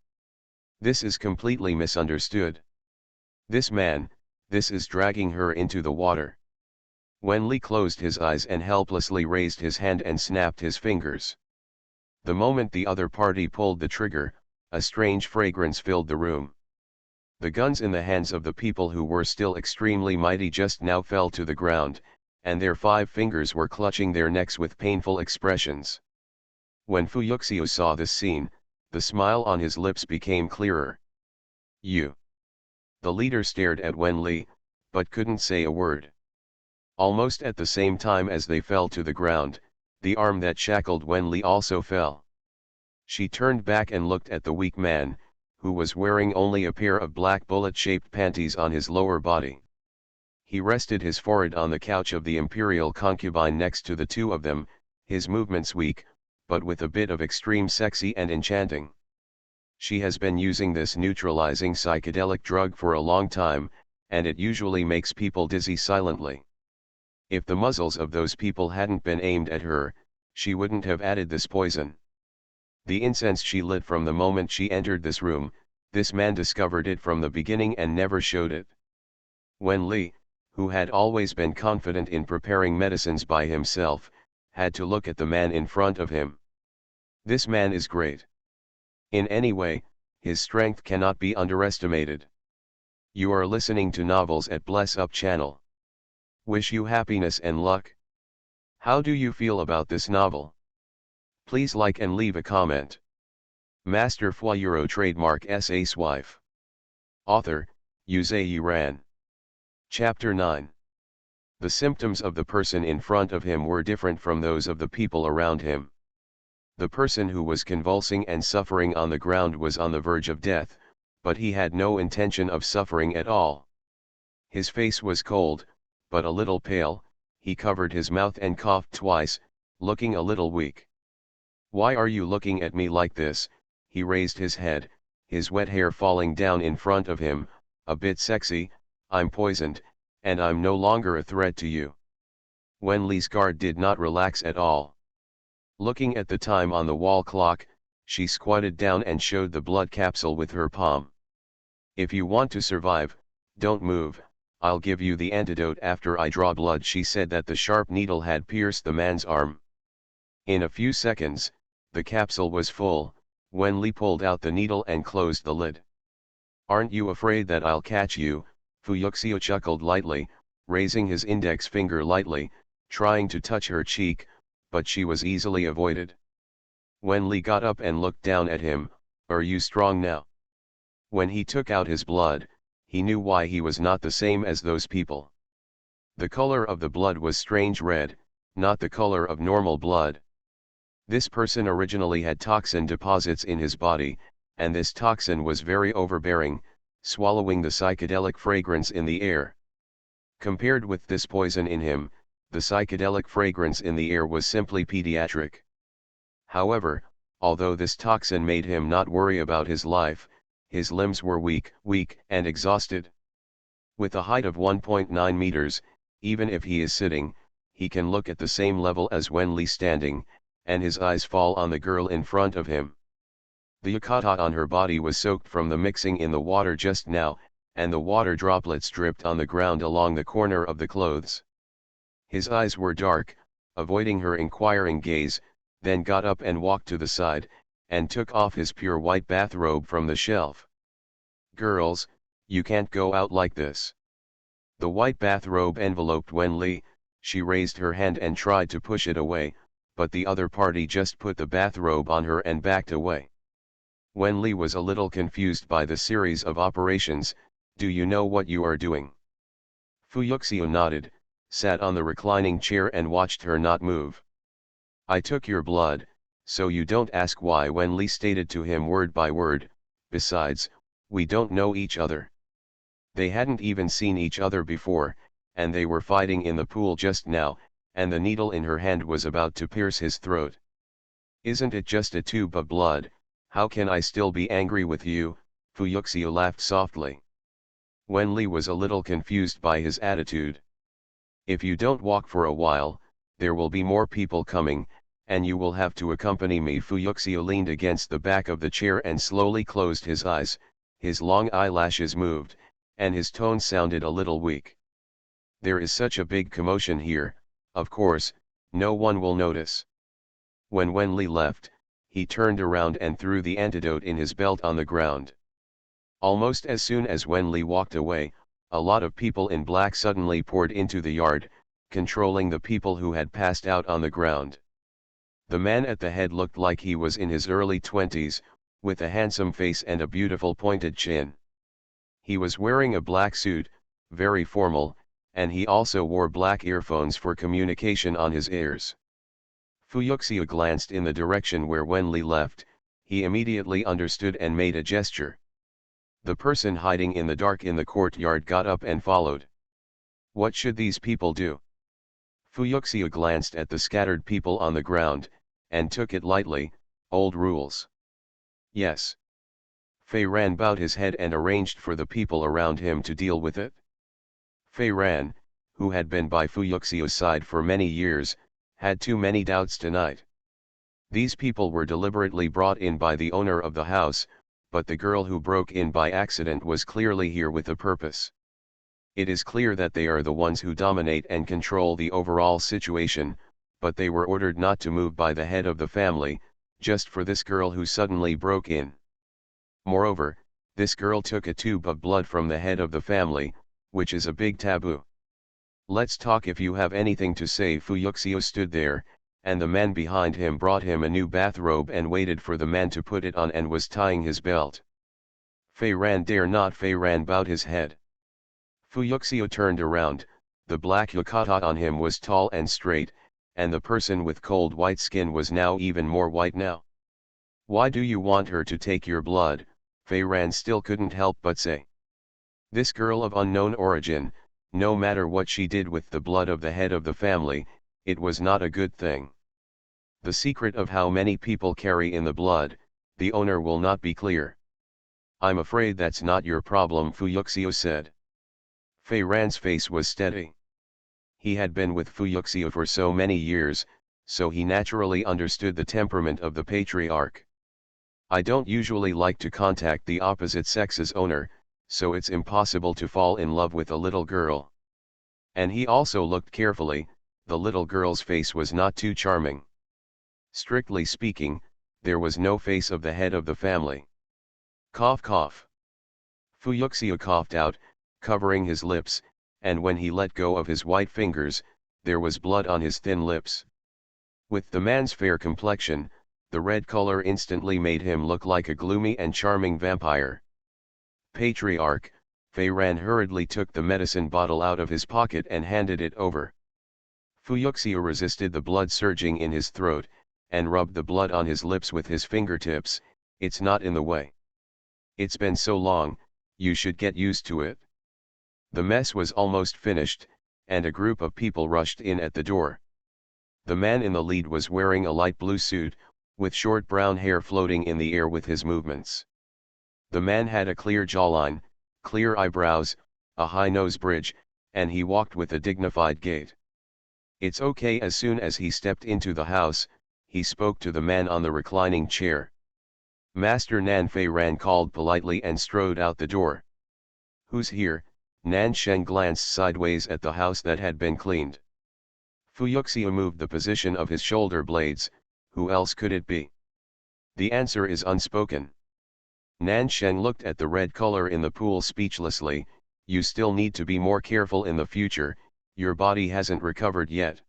This is completely misunderstood. This man, this is dragging her into the water. Wen Li closed his eyes and helplessly raised his hand and snapped his fingers. The moment the other party pulled the trigger, a strange fragrance filled the room. The guns in the hands of the people who were still extremely mighty just now fell to the ground, and their 5 fingers were clutching their necks with painful expressions. When Fu Yuxiu saw this scene, the smile on his lips became clearer. You. The leader stared at Wen Li, but couldn't say a word. Almost at the same time as they fell to the ground, the arm that shackled Wen Li also fell. She turned back and looked at the weak man, who was wearing only a pair of black bullet-shaped panties on his lower body. He rested his forehead on the couch of the imperial concubine next to the two of them, his movements weak, but with a bit of extreme sexy and enchanting. She has been using this neutralizing psychedelic drug for a long time, and it usually makes people dizzy silently. If the muzzles of those people hadn't been aimed at her, she wouldn't have added this poison. The incense she lit from the moment she entered this room, this man discovered it from the beginning and never showed it. Wen Li, who had always been confident in preparing medicines by himself, had to look at the man in front of him. This man is great. In any way, his strength cannot be underestimated. You are listening to Novels at Bless Up channel. Wish you happiness and luck. How do you feel about this novel? Please like and leave a comment. Master Fuyuro trademark Sci-fi. Author, Yuzei Ran. Chapter 9. The symptoms of the person in front of him were different from those of the people around him. The person who was convulsing and suffering on the ground was on the verge of death, but he had no intention of suffering at all. His face was cold, but a little pale, he covered his mouth and coughed twice, looking a little weak. Why are you looking at me like this? He raised his head, his wet hair falling down in front of him, a bit sexy. I'm poisoned, and I'm no longer a threat to you. Wen Li's guard did not relax at all. Looking at the time on the wall clock, she squatted down and showed the blood capsule with her palm. If you want to survive, don't move. I'll give you the antidote after I draw blood. She said that the sharp needle had pierced the man's arm. In a few seconds, the capsule was full. Wen Li pulled out the needle and closed the lid. Aren't you afraid that I'll catch you? Fu Yuxiu chuckled lightly, raising his index finger lightly, trying to touch her cheek, but she was easily avoided. Wen Li got up and looked down at him. Are you strong now? When he took out his blood, he knew why he was not the same as those people. The color of the blood was strange red, not the color of normal blood. This person originally had toxin deposits in his body, and this toxin was very overbearing, swallowing the psychedelic fragrance in the air. Compared with this poison in him, the psychedelic fragrance in the air was simply pediatric. However, although this toxin made him not worry about his life, his limbs were weak and exhausted. With a height of 1.9 meters, even if he is sitting, he can look at the same level as Wen Li standing, and his eyes fall on the girl in front of him. The yukata on her body was soaked from the mixing in the water just now, and the water droplets dripped on the ground along the corner of the clothes. His eyes were dark, avoiding her inquiring gaze, then got up and walked to the side, and took off his pure white bathrobe from the shelf. Girls, you can't go out like this. The white bathrobe enveloped Wen Li. She raised her hand and tried to push it away, but the other party just put the bathrobe on her and backed away. Wen Li was a little confused by the series of operations. Do you know what you are doing? Fu Yuxiu nodded, sat on the reclining chair and watched her not move. I took your blood, so you don't ask why, Wen Li stated to him word by word. Besides, we don't know each other. They hadn't even seen each other before, and they were fighting in the pool just now, and the needle in her hand was about to pierce his throat. Isn't it just a tube of blood? How can I still be angry with you? Fu Yuxiu laughed softly. Wen Li was a little confused by his attitude. If you don't walk for a while, there will be more people coming, and you will have to accompany me. Fu Yuxiu leaned against the back of the chair and slowly closed his eyes, his long eyelashes moved, and his tone sounded a little weak. There is such a big commotion here, of course, no one will notice. When Wen Li left, he turned around and threw the antidote in his belt on the ground. Almost as soon as Wen Li walked away, a lot of people in black suddenly poured into the yard, controlling the people who had passed out on the ground. The man at the head looked like he was in his early 20s, with a handsome face and a beautiful pointed chin. He was wearing a black suit, very formal, and he also wore black earphones for communication on his ears. Fu Yuxiu glanced in the direction where Wen Li left. He immediately understood and made a gesture. The person hiding in the dark in the courtyard got up and followed. What should these people do? Fu Yuxiu glanced at the scattered people on the ground, and took it lightly. Old rules. Yes. Fei Ran bowed his head and arranged for the people around him to deal with it. Fei Ran, who had been by Fu Yuxiu's side for many years, had too many doubts tonight. These people were deliberately brought in by the owner of the house, but the girl who broke in by accident was clearly here with a purpose. It is clear that they are the ones who dominate and control the overall situation, but they were ordered not to move by the head of the family, just for this girl who suddenly broke in. Moreover, this girl took a tube of blood from the head of the family, which is a big taboo. Let's talk if you have anything to say. Fu Yuxiu stood there, and the man behind him brought him a new bathrobe and waited for the man to put it on and was tying his belt. Fei Ran dare not. Fei Ran bowed his head. Fu Yuxiu turned around. The black yukata on him was tall and straight, and the person with cold white skin was now even more white now. Why do you want her to take your blood? Fei Ran still couldn't help but say. This girl of unknown origin, no matter what she did with the blood of the head of the family, it was not a good thing. The secret of how many people carry in the blood, the owner will not be clear. I'm afraid that's not your problem, Fu Yuxiu said. Fei Ran's face was steady. He had been with Fu Yuxiu for so many years, so he naturally understood the temperament of the patriarch. I don't usually like to contact the opposite sex's owner, so it's impossible to fall in love with a little girl. And he also looked carefully. The little girl's face was not too charming. Strictly speaking, there was no face of the head of the family. Cough cough. Fu Yuxiu coughed out, covering his lips, and when he let go of his white fingers, there was blood on his thin lips. With the man's fair complexion, the red color instantly made him look like a gloomy and charming vampire. Patriarch, Fei Ran hurriedly took the medicine bottle out of his pocket and handed it over. Fu Yuxiu resisted the blood surging in his throat, and rubbed the blood on his lips with his fingertips. It's not in the way. It's been so long, you should get used to it. The mess was almost finished, and a group of people rushed in at the door. The man in the lead was wearing a light blue suit, with short brown hair floating in the air with his movements. The man had a clear jawline, clear eyebrows, a high nose bridge, and he walked with a dignified gait. It's okay. As soon as he stepped into the house, he spoke to the man on the reclining chair. Master Nan. Fei Ran called politely and strode out the door. Who's here? Nan Sheng glanced sideways at the house that had been cleaned. Fu Yuxiu moved the position of his shoulder blades. Who else could it be? The answer is unspoken. Nan Sheng looked at the red color in the pool speechlessly. You still need to be more careful in the future, your body hasn't recovered yet.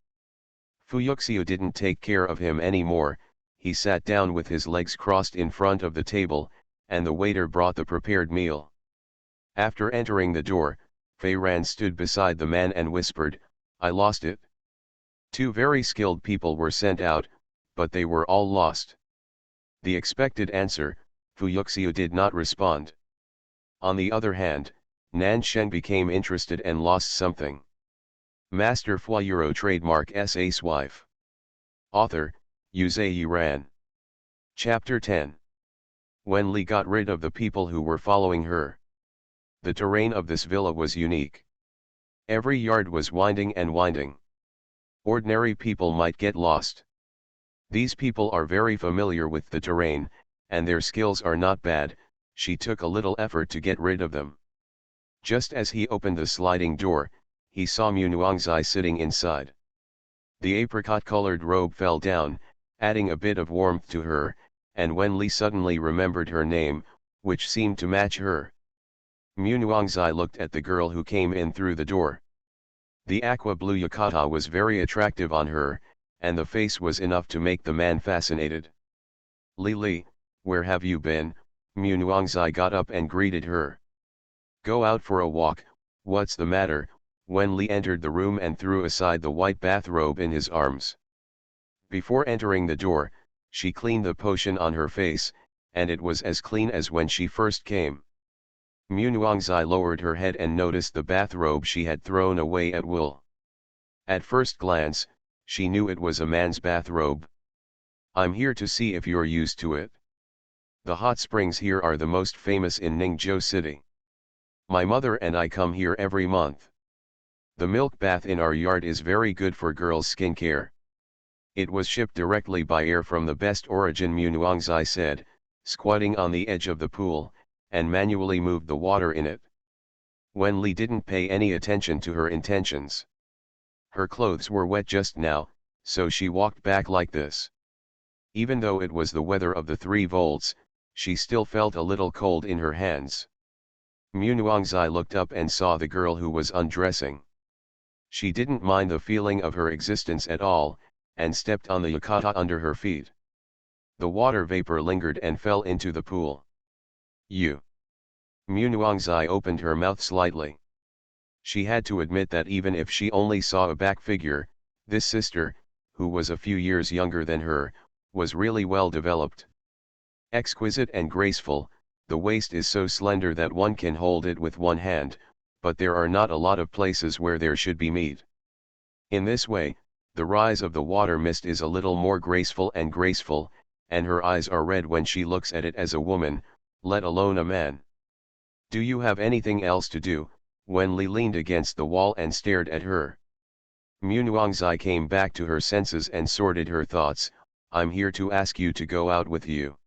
Fuyuxiu didn't take care of him anymore. He sat down with his legs crossed in front of the table, and the waiter brought the prepared meal. After entering the door, Fei Ran stood beside the man and whispered, "I lost it." Two very skilled people were sent out, but they were all lost. The expected answer, Fuyuxiu did not respond. On the other hand, Nan Shen became interested and lost something. Master Fuyuro trademark Sa's wife. Author, Yuzhe Ran. Chapter 10. When Li got rid of the people who were following her. The terrain of this villa was unique. Every yard was winding and winding. Ordinary people might get lost. These people are very familiar with the terrain, and their skills are not bad. She took a little effort to get rid of them. Just as he opened the sliding door, he saw Mu Nuangzai sitting inside. The apricot-colored robe fell down, adding a bit of warmth to her, and when Li suddenly remembered her name, which seemed to match her. Mu Nuangzai looked at the girl who came in through the door. The aqua-blue yukata was very attractive on her, and the face was enough to make the man fascinated. "Li, where have you been?" Mu Nuangzai got up and greeted her. "Go out for a walk, what's the matter?" When Li entered the room and threw aside the white bathrobe in his arms. Before entering the door, she cleaned the potion on her face, and it was as clean as when she first came. Mu Nuangzai lowered her head and noticed the bathrobe she had thrown away at will. At first glance, she knew it was a man's bathrobe. "I'm here to see if you're used to it. The hot springs here are the most famous in Ningzhou City. My mother and I come here every month. The milk bath in our yard is very good for girls' skincare. It was shipped directly by air from the best origin," Mu Nuangzai said, squatting on the edge of the pool, and manually moved the water in it. Wen Li didn't pay any attention to her intentions. Her clothes were wet just now, so she walked back like this. Even though it was the weather of the 3 volts, she still felt a little cold in her hands. Mu Nuangzai looked up and saw the girl who was undressing. She didn't mind the feeling of her existence at all, and stepped on the yukata under her feet. The water vapor lingered and fell into the pool. "You." Mu Nuangzai opened her mouth slightly. She had to admit that even if she only saw a back figure, this sister, who was a few years younger than her, was really well developed. Exquisite and graceful, the waist is so slender that one can hold it with one hand, but there are not a lot of places where there should be meat. In this way, the rise of the water mist is a little more graceful, and her eyes are red when she looks at it as a woman, let alone a man. "Do you have anything else to do?" Wen Li leaned against the wall and stared at her. Mu Nuangzai came back to her senses and sorted her thoughts. "I'm here to ask you to go out with you.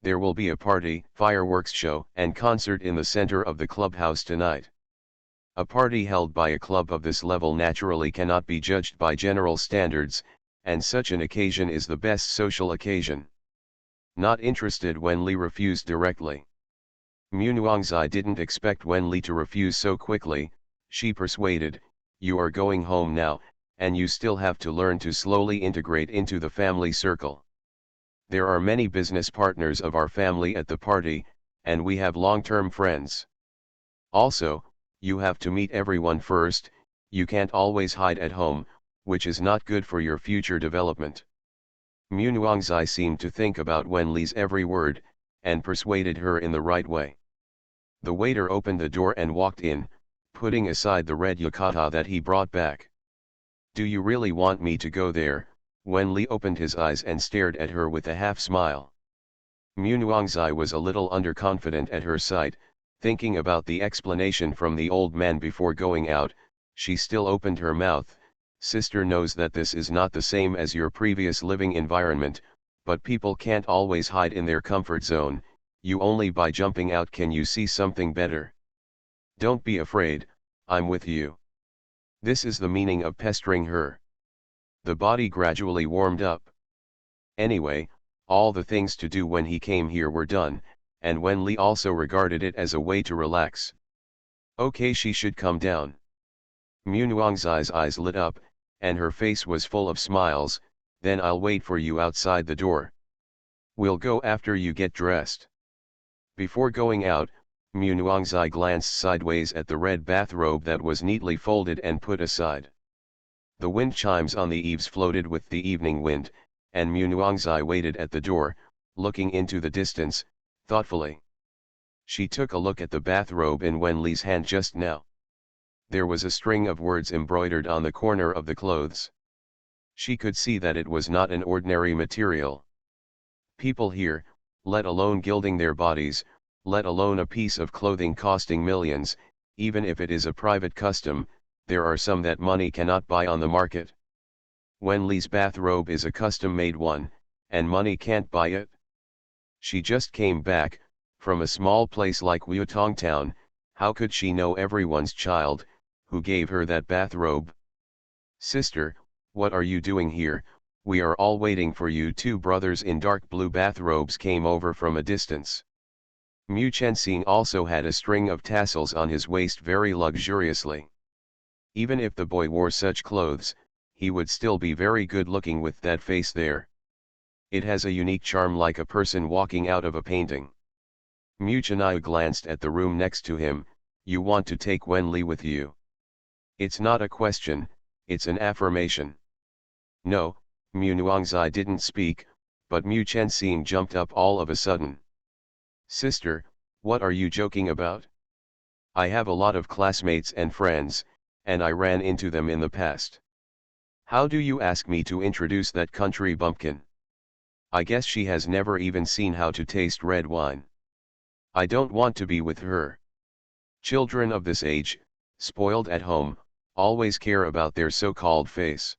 There will be a party, fireworks show, and concert in the center of the clubhouse tonight. A party held by a club of this level naturally cannot be judged by general standards, and such an occasion is the best social occasion." Not interested, Wen Li refused directly. Mu Nuangzai didn't expect Wen Li to refuse so quickly. She persuaded, "You are going home now, and you still have to learn to slowly integrate into the family circle. There are many business partners of our family at the party, and we have long-term friends. Also, you have to meet everyone first. You can't always hide at home, which is not good for your future development." Mu Nuangzai seemed to think about Wen Li's every word, and persuaded her in the right way. The waiter opened the door and walked in, putting aside the red yukata that he brought back. "Do you really want me to go there?" Wen Li opened his eyes and stared at her with a half-smile. Mu Nuangzai was a little underconfident at her sight. Thinking about the explanation from the old man before going out, she still opened her mouth. "Sister knows that this is not the same as your previous living environment, but people can't always hide in their comfort zone. You only by jumping out can you see something better. Don't be afraid, I'm with you." This is the meaning of pestering her. The body gradually warmed up. Anyway, all the things to do when he came here were done, and Wen Li also regarded it as a way to relax. Okay, she should come down. Mu Nuangzai's eyes lit up, and her face was full of smiles. Then I'll wait for you outside the door. We'll go after you get dressed. Before going out, Mu Nuangzai glanced sideways at the red bathrobe that was neatly folded and put aside. The wind chimes on the eaves floated with the evening wind, and Mu Nuangzai waited at the door, looking into the distance, thoughtfully. She took a look at the bathrobe in Wen Li's hand just now. There was a string of words embroidered on the corner of the clothes. She could see that it was not an ordinary material. People here, let alone gilding their bodies, let alone a piece of clothing costing millions, even if it is a private custom, there are some that money cannot buy on the market. Wen Li's bathrobe is a custom-made one, and money can't buy it. She just came back, from a small place like Wuitong Town. How could she know everyone's child, who gave her that bathrobe? Sister, what are you doing here? We are all waiting for you. Two brothers in dark blue bathrobes came over from a distance. Mu Chenxing also had a string of tassels on his waist very luxuriously. Even if the boy wore such clothes, he would still be very good looking with that face there. It has a unique charm like a person walking out of a painting. Mu Chenai glanced at the room next to him. You want to take Wen Li with you? It's not a question, it's an affirmation. No, Mu Nuangzai didn't speak, but Mu Chenxing jumped up all of a sudden. Sister, what are you joking about? I have a lot of classmates and friends, and I ran into them in the past. How do you ask me to introduce that country bumpkin? I guess she has never even seen how to taste red wine. I don't want to be with her. Children of this age, spoiled at home, always care about their so-called face.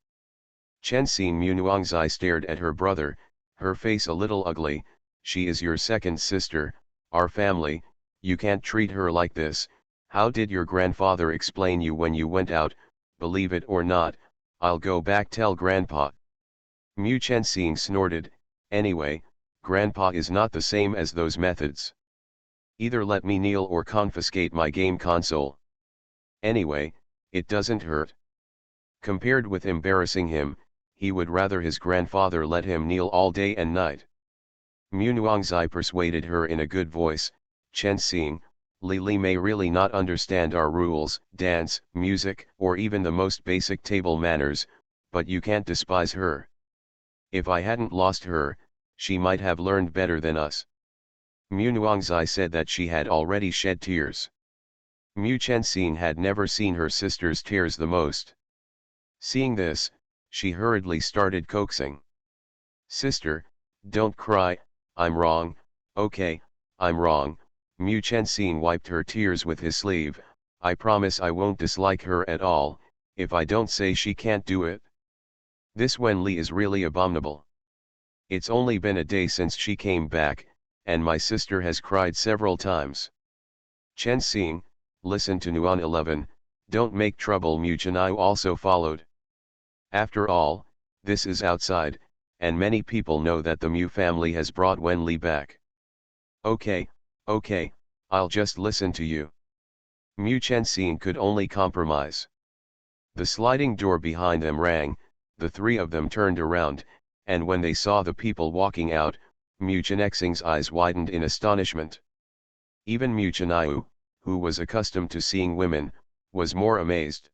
Chenxing Mu Nuangzai stared at her brother, her face a little ugly. She is your second sister, our family, you can't treat her like this. How did your grandfather explain you when you went out? Believe it or not, I'll go back tell grandpa. Mu Chenxing snorted. Anyway, grandpa is not the same as those methods. Either let me kneel or confiscate my game console. Anyway, it doesn't hurt. Compared with embarrassing him, he would rather his grandfather let him kneel all day and night. Mu Nuangzai persuaded her in a good voice. Chenxing, Li may really not understand our rules, dance, music, or even the most basic table manners, but you can't despise her. If I hadn't lost her, she might have learned better than us. Mu Nuangzai said that she had already shed tears. Mu Chenxing had never seen her sister's tears the most. Seeing this, she hurriedly started coaxing. Sister, don't cry, I'm wrong, okay, I'm wrong. Mu Chenxing wiped her tears with his sleeve. I promise I won't dislike her at all, if I don't say she can't do it. This Wen Li is really abominable. It's only been a day since she came back, and my sister has cried several times. Chenxing, listen to Nuan 11, don't make trouble. Mu Chenai also followed. After all, this is outside, and many people know that the Mu family has brought Wen Li back. Okay, I'll just listen to you. Mu Chenxing could only compromise. The sliding door behind them rang, the three of them turned around, and when they saw the people walking out, Mu Chenxing's eyes widened in astonishment. Even Mu Chenai, who was accustomed to seeing women, was more amazed.